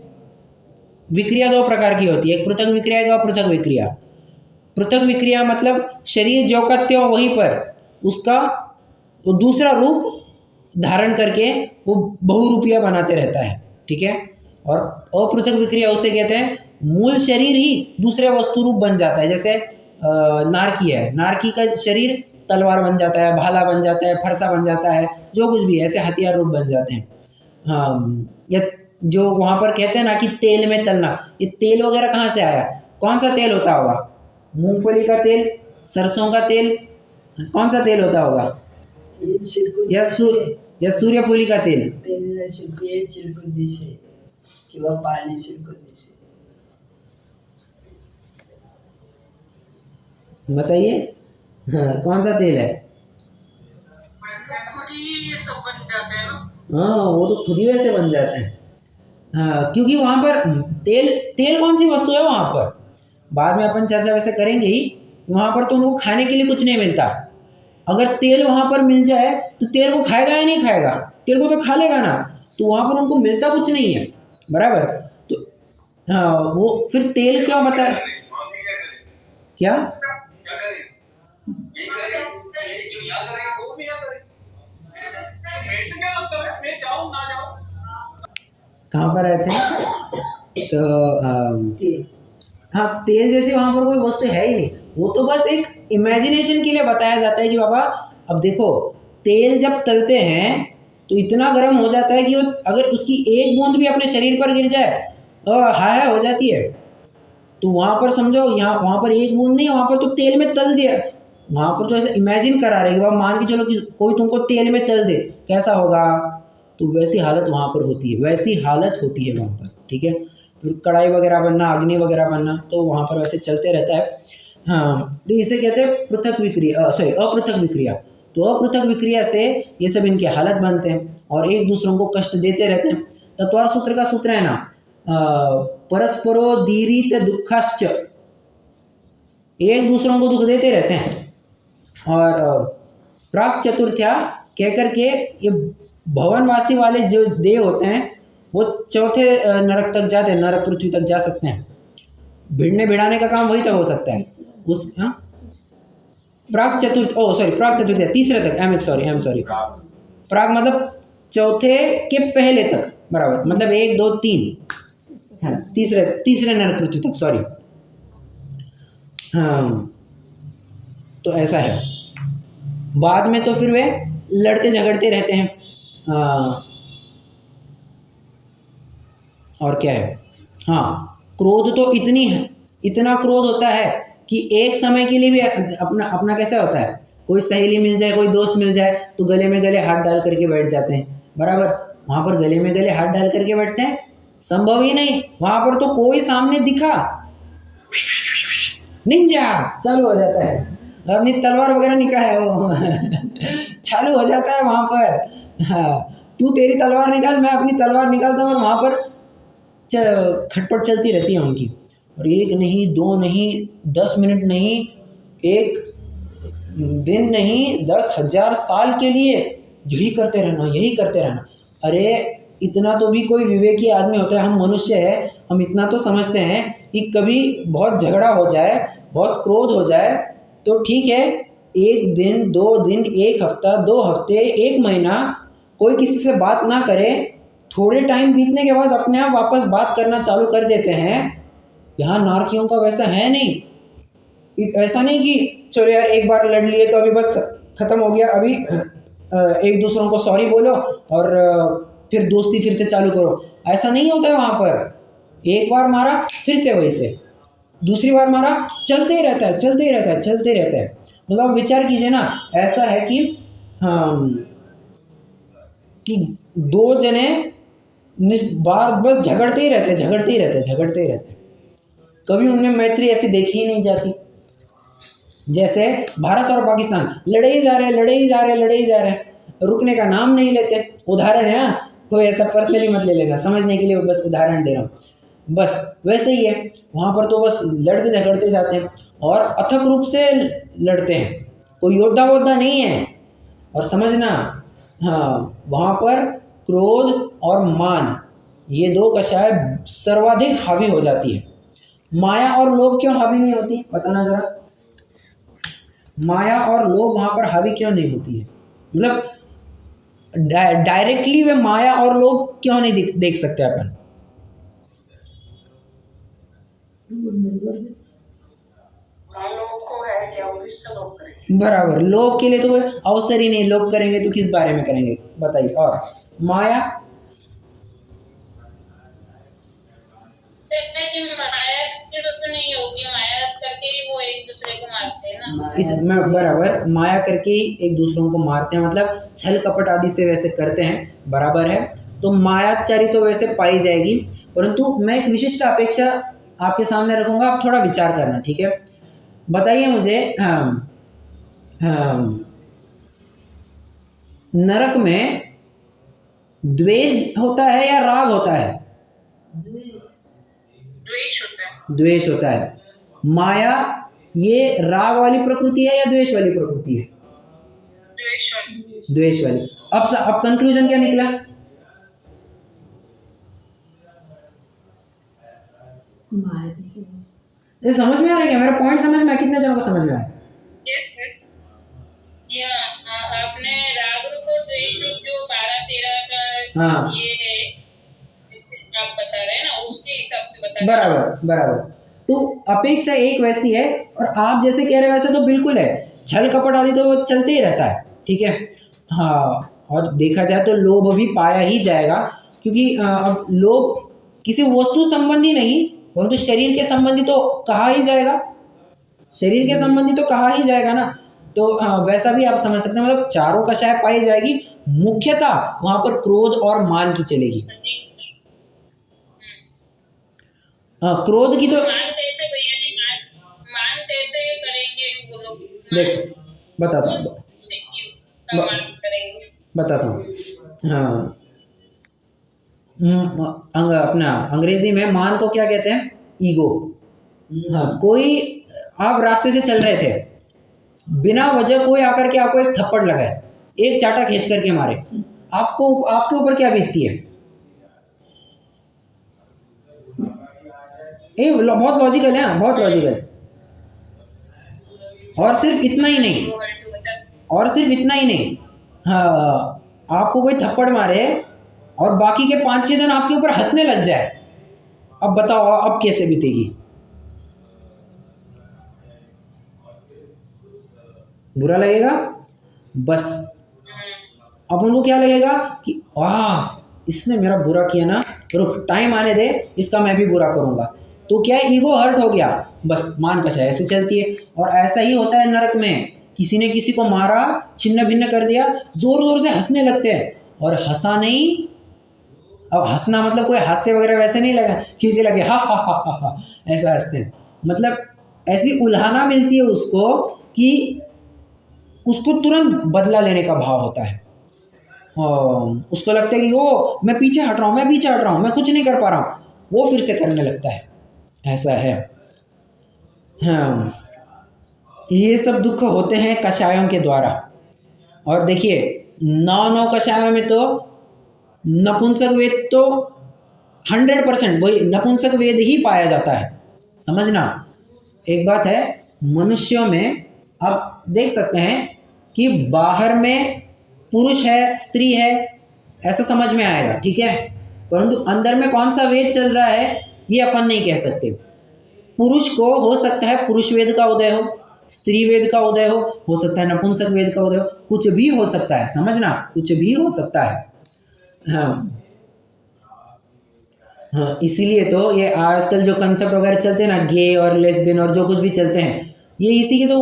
विक्रिया 2 प्रकार की होती है, एक पृथक विक्रिया, एक अपृथक विक्रिया। पृथक विक्रिया मतलब शरीर जो का त्यों वहीं पर उसका वो दूसरा रूप धारण करके वो बहुरूपिया बनाते रहता है, ठीक है। और अपृथक विक्रिया उसे कहते हैं मूल शरीर ही दूसरे वस्तु रूप बन जाता है। जैसे नारकी है, नारकी का शरीर तलवार बन जाता है, भाला बन जाता है, फरसा बन जाता है, जो कुछ भी है, ऐसे हथियार रूप बन जाते हैं। हाँ, या जो वहाँ पर कहते हैं ना कि तेल में तलना, ये तेल वगैरह कहाँ से आया? कौन सा तेल होता होगा? मूंगफली का तेल, सरसों का तेल, कौन सा तेल होता होगा? या सूर्यफूली का तेल? किंवा पाणी शिरकुतीचे। बताइए, हाँ, कौन सा तेल है? ये सब बन जाते हैं ना। हाँ, वो तो खुद ही वैसे बन जाते हैं। हाँ, क्योंकि वहाँ पर तेल तेल कौन सी वस्तु है वहाँ पर? बाद में अपन चर्चा वैसे करेंगे ही। वहाँ पर तो उनको खाने के लिए कुछ नहीं मिलता। अगर तेल वहाँ पर मिल जाए तो तेल को खाएगा या नहीं खाएगा? तेल को तो खा लेगा ना। तो वहाँ पर उनको मिलता कुछ नहीं है, बराबर। तो हाँ, वो फिर तेल क्यों बताया? क्या? कहाँ पर आए थे? तो हाँ, तेल जैसी वहाँ पर कोई वस्तु है ही नहीं। वो तो बस एक इमेजिनेशन के लिए बताया जाता है कि बाबा अब देखो, तेल जब तलते हैं तो इतना गर्म हो जाता है कि वो अगर उसकी एक बूंद भी अपने शरीर पर गिर जाए हाय हो जाती है। तो वहाँ पर समझो, यहाँ वहाँ पर एक बूंद नहीं, वहाँ पर तो तेल में तल दिया। वहाँ पर तो ऐसा इमेजिन करा रहे कि बाबा मान के चलो कि कोई तुमको तेल में तल दे, कैसा होगा? तो वैसी हालत वहाँ पर होती है, वैसी हालत होती है वहाँ पर, ठीक है। फिर कढ़ाई वगैरह बनना, अग्नि वगैरह बनना, तो वहाँ पर वैसे चलते रहता है। हाँ, तो इसे कहते हैं पृथक विक्रिया, अपृथक विक्रिया। तो अपृथक विक्रिया से ये सब इनके हालत बनते हैं और एक दूसरों को कष्ट देते रहते हैं। तत्वार सूत्र का सूत्र है ना, परस्परो दीरित दुःखाश्च, एक दूसरों को दुख देते रहते हैं। और प्राक चतुर्थ्या कह करके ये भवनवासी वाले जो देव होते हैं वो चौथे नरक तक जाते हैं, नरक पृथ्वी तक जा सकते हैं। भिड़ने भिड़ाने का काम वही तक हो सकता है उस प्राक चतुर्थ्या तीसरे तक, आई एम सॉरी, प्राक मतलब चौथे के पहले तक, बराबर, मतलब 1 2 3 है, तीसरे नरक पृथ्वी तक, सॉरी। हाँ, तो ऐसा है। बाद में तो फिर वे लड़ते झगड़ते रहते हैं। और क्या है? हाँ, क्रोध तो इतना क्रोध होता है कि एक समय के लिए भी अपना कैसा होता है, कोई सहेली मिल जाए, कोई दोस्त मिल जाए तो गले में गले हाथ डाल करके बैठ जाते हैं, बराबर। वहाँ पर गले में गले हाथ डाल करके बैठते हैं, संभव ही नहीं। वहाँ पर तो कोई सामने दिखा, निंजा चालू हो जाता है, अपनी तलवार वगैरह निकाले वो चालू हो जाता है वहाँ पर। हाँ, तू तेरी तलवार निकाल, मैं अपनी तलवार निकालता हूँ, और वहाँ पर खटपट चलती रहती है उनकी। और 1 नहीं 2 नहीं 10 मिनट नहीं, 1 दिन नहीं, 10,000 साल के लिए यही करते रहना। अरे इतना तो भी कोई विवेकी आदमी होता है। हम मनुष्य है, हम इतना तो समझते हैं कि कभी बहुत झगड़ा हो जाए, बहुत क्रोध हो जाए तो ठीक है, 1 दिन 2 दिन, 1 हफ्ता, 2 हफ्ते, 1 महीना कोई किसी से बात ना करे, थोड़े टाइम बीतने के बाद अपने आप वापस बात करना चालू कर देते हैं। यहाँ नारकियों का वैसा है नहीं। ऐसा नहीं कि चलो यार एक बार लड़ लिए तो अभी बस खत्म हो गया, अभी एक दूसरों को सॉरी बोलो और फिर दोस्ती फिर से चालू करो, ऐसा नहीं होता है वहाँ पर। एक बार मारा फिर से वही से, दूसरी बार मारा, चलते ही रहता है। मतलब विचार कीजिए ना, ऐसा है कि 2 जने बार बस झगड़ते ही रहते। कभी उनमें मैत्री ऐसी देखी ही नहीं जाती। जैसे भारत और पाकिस्तान लड़े ही जा रहे, रुकने का नाम नहीं लेते। उदाहरण है, कोई ऐसा पर्सनली मत ले लेना, समझने के लिए बस उदाहरण दे रहा हूँ। बस वैसे ही है, वहाँ पर तो बस लड़ते झगड़ते जाते हैं और अथक रूप से लड़ते हैं, कोई योद्धा वोद्धा नहीं है। और समझना, हाँ, वहाँ पर क्रोध और मान, ये 2 कषाय सर्वाधिक हावी हो जाती है। माया और लोभ क्यों हावी नहीं होती, बताना जरा। माया और लोभ वहाँ पर हावी क्यों नहीं होती है? मतलब डायरेक्टली वे माया और लोभ क्यों नहीं देख सकते अपन? हाँ, लोग को है क्या, वो किससे लोग करेंगे? बराबर, लोभ के लिए तो कोई अवसर ही नहीं, लोभ करेंगे तो किस बारे में करेंगे बताइए। और माया, कि माया की तो नहीं होगी, माया करके ही वो एक दूसरे को मारते हैं ना। इसमें बराबर, माया करके ही एक दूसरों को मारते हैं, मतलब छल कपट आदि से वैसे करते हैं, बराबर है। तो मायाचारी तो वैसे पाई जाएगी, परंतु मैं एक विशिष्ट अपेक्षा आपके सामने रखूंगा, आप थोड़ा विचार करना, ठीक है। बताइए मुझे, नरक में द्वेष होता है या राग होता है? द्वेष होता है। द्वेष होता है। माया ये राग वाली प्रकृति है या द्वेष वाली प्रकृति है? द्वेष वाली। द्वेष वाली। अब कंक्लूजन क्या निकला? ये समझ में आ रहा है क्या? मेरा पॉइंट समझ में आया? कितने जनों को समझ में आया? आपने राग रूप और द्वेष रूप जो 12-13 का हाँ। ये है, आप बता रहे हैं ना, उसके हिसाब से बता। बराबर बराबर। तो अपेक्षा एक वैसी है, और आप जैसे कह रहे हैं वैसे तो बिल्कुल है, छल कपट आदि तो वो चलते ही रहता है, ठीक है। हाँ, और देखा जाए तो लोभ भी पाया ही जाएगा, क्योंकि अब लोभ किसी वस्तु संबंधी नहीं, परंतु शरीर के संबंधी तो कहा ही जाएगा, शरीर के संबंधी तो कहा ही जाएगा ना। तो वैसा भी आप समझ सकते हैं, मतलब चारों कषाय पाई जाएगी, मुख्यतः वहां पर क्रोध और मान की चलेगी। क्रोध की तो मान कैसे भैया जी, मान कैसे करेंगे वो लोग? देखो बताता हूँ, बताता हूँ। हाँ, अपना अंग्रेजी में मान को क्या कहते हैं? ईगो। हाँ, कोई आप रास्ते से चल रहे थे, बिना वजह कोई आकर के आपको एक थप्पड़ लगाए, एक चाटा खींच करके मारे, आपको आपके ऊपर क्या बीतती है? ये बहुत लॉजिकल है, बहुत लॉजिकल। और सिर्फ इतना ही नहीं, और सिर्फ इतना ही नहीं, हाँ, आपको कोई थप्पड़ मारे और बाकी के 5-6 जन आपके ऊपर हंसने लग जाए, अब बताओ अब कैसे बीतेगी? बुरा लगेगा। बस अब उनको क्या लगेगा कि वाह, इसने मेरा बुरा किया ना, रुक टाइम आने दे, इसका मैं भी बुरा करूंगा। तो क्या ईगो हर्ट हो गया, बस मान कषाय ऐसे चलती है। और ऐसा ही होता है नरक में, किसी ने किसी को मारा, छिन्न भिन्न कर दिया, जोर जोर से हंसने लगते हैं, और हंसा नहीं, अब हंसना मतलब कोई हास्य वगैरह वैसे नहीं लगा, खींचे लगे हा हा हा हा हा, ऐसा हंसते हैं, मतलब ऐसी उल्हाना मिलती है उसको कि उसको तुरंत बदला लेने का भाव होता है। उसको लगता है कि ओ मैं पीछे हट रहा हूँ, मैं पीछे हट रहा हूँ, मैं कुछ नहीं कर पा रहा हूँ, वो फिर से करने लगता है, ऐसा है। हाँ, ये सब दुख होते हैं कषायों के द्वारा। और देखिए 9 कषायों में तो नपुंसक वेद तो 100% वही नपुंसक वेद ही पाया जाता है, समझना। एक बात है, मनुष्यों में आप देख सकते हैं कि बाहर में पुरुष है स्त्री है ऐसा समझ में आएगा, ठीक है, परंतु अंदर में कौन सा वेद चल रहा है ये अपन नहीं कह सकते। पुरुष को हो सकता है पुरुष वेद का उदय हो, स्त्री वेद का उदय हो सकता है नपुंसक वेद का उदय हो, कुछ भी हो सकता है, समझना, कुछ भी हो सकता है। हाँ हाँ, इसीलिए तो ये आजकल जो कंसेप्ट वगैरह चलते हैं ना, गे और लेस्बियन और जो कुछ भी चलते हैं, ये इसी के तो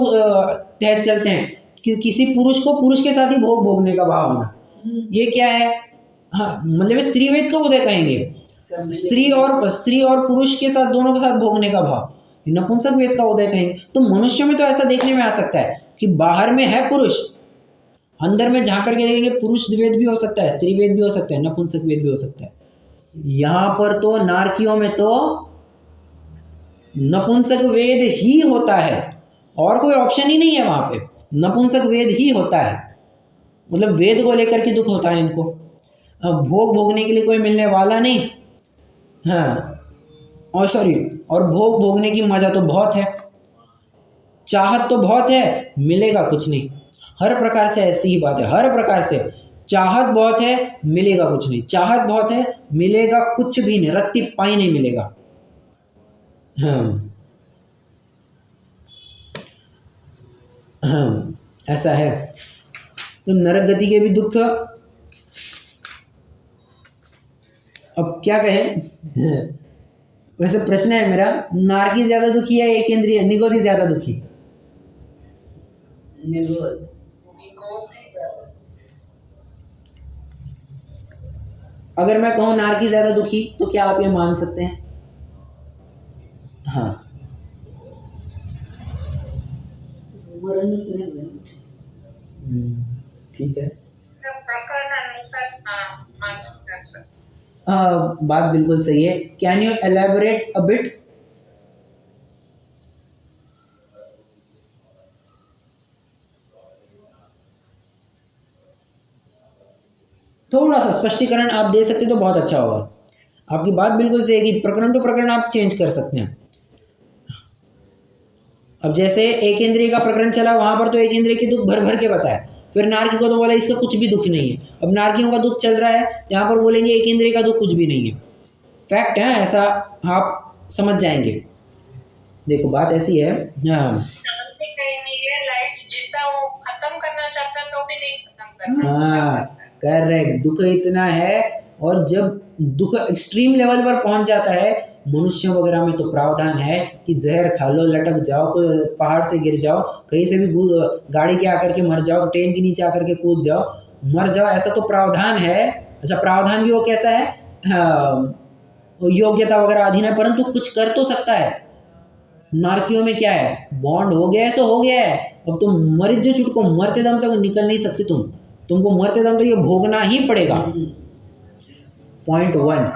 तहत चलते हैं कि किसी पुरुष को पुरुष के साथ ही भोगने का भाव होना, ये क्या है? हाँ, मतलब स्त्री वेद का उदय कहेंगे, स्त्री और पुरुष के साथ, दोनों के साथ भोगने का भाव, नपुंसक वेद का उदय कहेंगे। तो मनुष्य में तो ऐसा देखने में आ सकता है कि बाहर में है पुरुष, अंदर में झांक करके देखेंगे पुरुष वेद भी हो सकता है, स्त्री वेद भी हो सकता है, नपुंसक वेद भी हो सकता है। यहाँ पर तो नारकियों में तो नपुंसक वेद ही होता है, और कोई ऑप्शन ही नहीं है, वहां पे नपुंसक वेद ही होता है, मतलब वेद को लेकर के दुख होता है इनको, भोग भोगने के लिए कोई मिलने वाला नहीं। हाँ, और भोग भोगने की मजा तो बहुत है, चाहत तो बहुत है, मिलेगा कुछ नहीं, हर प्रकार से ऐसी ही बात है, हर प्रकार से चाहत बहुत है, मिलेगा कुछ नहीं, चाहत बहुत है, मिलेगा कुछ भी नहीं, रत्ती पाई नहीं मिलेगा। हाँ हाँ, ऐसा है। तो नरक गति के भी दुख, अब क्या कहें वैसे प्रश्न है मेरा, नारकी ज्यादा दुखी है एक इंद्रिय निगोदी ज्यादा दुखी? निगोद। अगर मैं कहूँ नारकी ज्यादा दुखी तो क्या आप ये मान सकते हैं? हाँ, ठीक है। प्रकरण अनुसार मान सकते हैं सर। बात बिल्कुल सही है। Can you elaborate a bit? थोड़ा सा स्पष्टीकरण आप दे सकते तो बहुत अच्छा होगा। आपकी बात बिल्कुल सही है कि प्रकरण तो प्रकरण आप चेंज कर सकते हैं। अब जैसे एक इंद्रिय का प्रकरण चला, वहां पर तो एक इंद्रिय की दुख भर भर के बताया, फिर नारकी को तो बोला इसका कुछ भी दुख नहीं है। अब नारकियों का दुख चल रहा है, यहाँ पर बोलेंगे एक इंद्रिय का दुख कुछ भी नहीं है। फैक्ट है, ऐसा आप समझ जाएंगे। देखो बात ऐसी है, हाँ लाइफ जितना वो खत्म करना चाहता है तो भी नहीं खत्म करना। हाँ करेक्ट, दुख इतना है, और जब दुख एक्सट्रीम लेवल पर पहुंच जाता है, मनुष्य वगैरह में तो प्रावधान है कि जहर खा लो, लटक जाओ, कोई पहाड़ से गिर जाओ, कहीं से भी गाड़ी के आकर के मर जाओ, ट्रेन के नीचे आकर के कूद जाओ, मर जाओ, ऐसा तो प्रावधान है। अच्छा, प्रावधान भी वो कैसा है? हाँ, योग्यता वगैरह अधीन है, परंतु कुछ कर तो सकता है। नारकियों में क्या है? बॉन्ड हो गया है सो हो गया है। अब तुम मर जो चुटको, मरते दम तक निकल नहीं सकते तुमको मरते दम तक ये भोगना ही पड़ेगा। पॉइंट 1।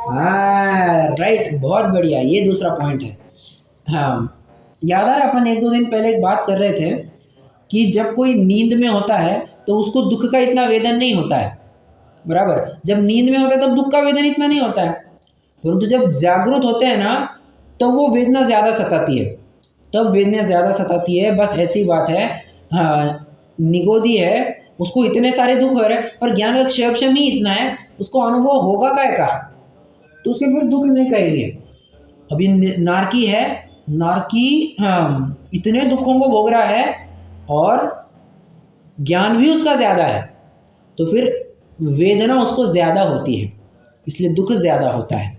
हाँ राइट, बहुत बढ़िया, ये दूसरा पॉइंट है। हाँ, याद आ रहा, अपन 1-2 दिन पहले एक बात कर रहे थे कि जब कोई नींद में होता है तो उसको दुख का इतना वेदन नहीं होता है, बराबर। जब नींद में होता है तब दुख का वेदन इतना नहीं होता है, परंतु जब जागृत होते हैं ना तो वो वेदना ज़्यादा सताती है, तब वेदना ज़्यादा सताती है। बस ऐसी बात है। हाँ, निगोदी है, उसको इतने सारे दुख हो रहे हैं, पर ज्ञान का क्षेपशम ही इतना है, उसको अनुभव होगा काय का, तो उसके फिर दुख नहीं कहेंगे। अभी नारकी है, नारकी इतने दुखों को भोग रहा है और ज्ञान भी उसका ज़्यादा है, तो फिर वेदना उसको ज़्यादा होती है, इसलिए दुख ज़्यादा होता है,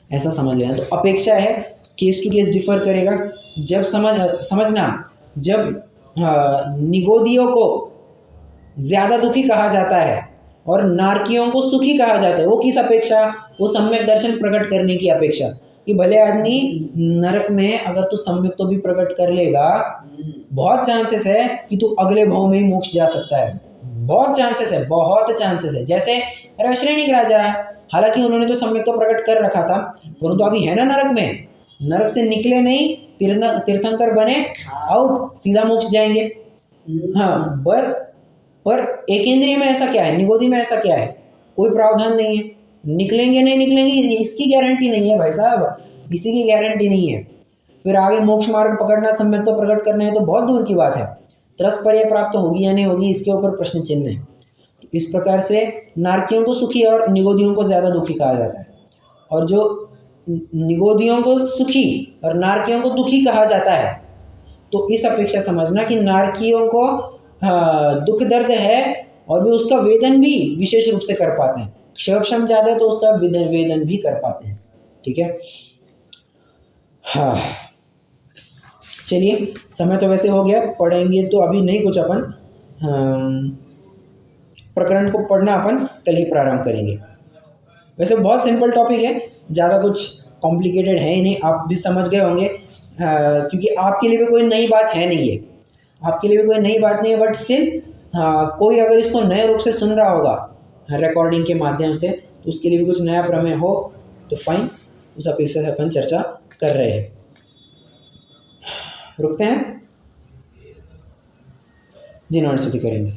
ऐसा समझ लेना। तो अपेक्षा है, केस टू केस डिफर करेगा। जब समझना, जब निगोदियों को ज़्यादा दुखी कहा जाता है और नारकियों को सुखी कहा जाता है, वो किस अपेक्षा? वो सम्यक दर्शन प्रकट करने की अपेक्षा, कि भले आदमी नरक में अगर तू सम्यक तो भी प्रकट कर लेगा, बहुत चांसेस है कि तू अगले भाव में ही मोक्ष जा सकता है, बहुत चांसेस है, बहुत चांसेस है। जैसे रश्रेणिक राजा, हालांकि उन्होंने तो सम्यक तो प्रकट कर रखा था, परंतु अभी है ना नरक में, नरक से निकले नहीं, तीर्थंकर बने, आउट, सीधा मोक्ष जाएंगे। हाँ, पर एक इंद्रिय में ऐसा क्या है, निगोदी में ऐसा क्या है? कोई प्रावधान नहीं है, निकलेंगे नहीं निकलेंगे इसकी गारंटी नहीं है भाई साहब, इसी की गारंटी नहीं है। फिर आगे मोक्ष मार्ग पकड़ना, सम्यक तो प्रकट करना है तो बहुत दूर की बात है। त्रस पर यह प्राप्त होगी या नहीं होगी, इसके ऊपर प्रश्न चिन्ह है। इस प्रकार से नारकियों को सुखी और निगोदियों को ज़्यादा दुखी कहा जाता है, और जो निगोदियों को सुखी और नारकियों को दुखी कहा जाता है, तो इस अपेक्षा समझना कि नारकियों को दुख दर्द है और वे उसका वेदन भी विशेष रूप से कर पाते हैं, क्षोभशम ज़्यादा तो उसका वेदन भी कर पाते हैं। ठीक है, हाँ चलिए, समय तो वैसे हो गया, पढ़ेंगे तो अभी नहीं कुछ अपन, प्रकरण को पढ़ना अपन कल ही प्रारंभ करेंगे। वैसे बहुत सिंपल टॉपिक है, ज़्यादा कुछ कॉम्प्लिकेटेड है ही नहीं, आप भी समझ गए होंगे, क्योंकि आपके लिए भी कोई नई बात है नहीं है, आपके लिए भी कोई नई बात नहीं है, बट स्टिल कोई अगर इसको नए रूप से सुन रहा होगा रिकॉर्डिंग के माध्यम से, तो उसके लिए भी कुछ नया प्रमेय हो तो फाइन, उस अपेक्षा से अपन चर्चा कर रहे हैं। रुकते हैं जी, नोट करेंगे।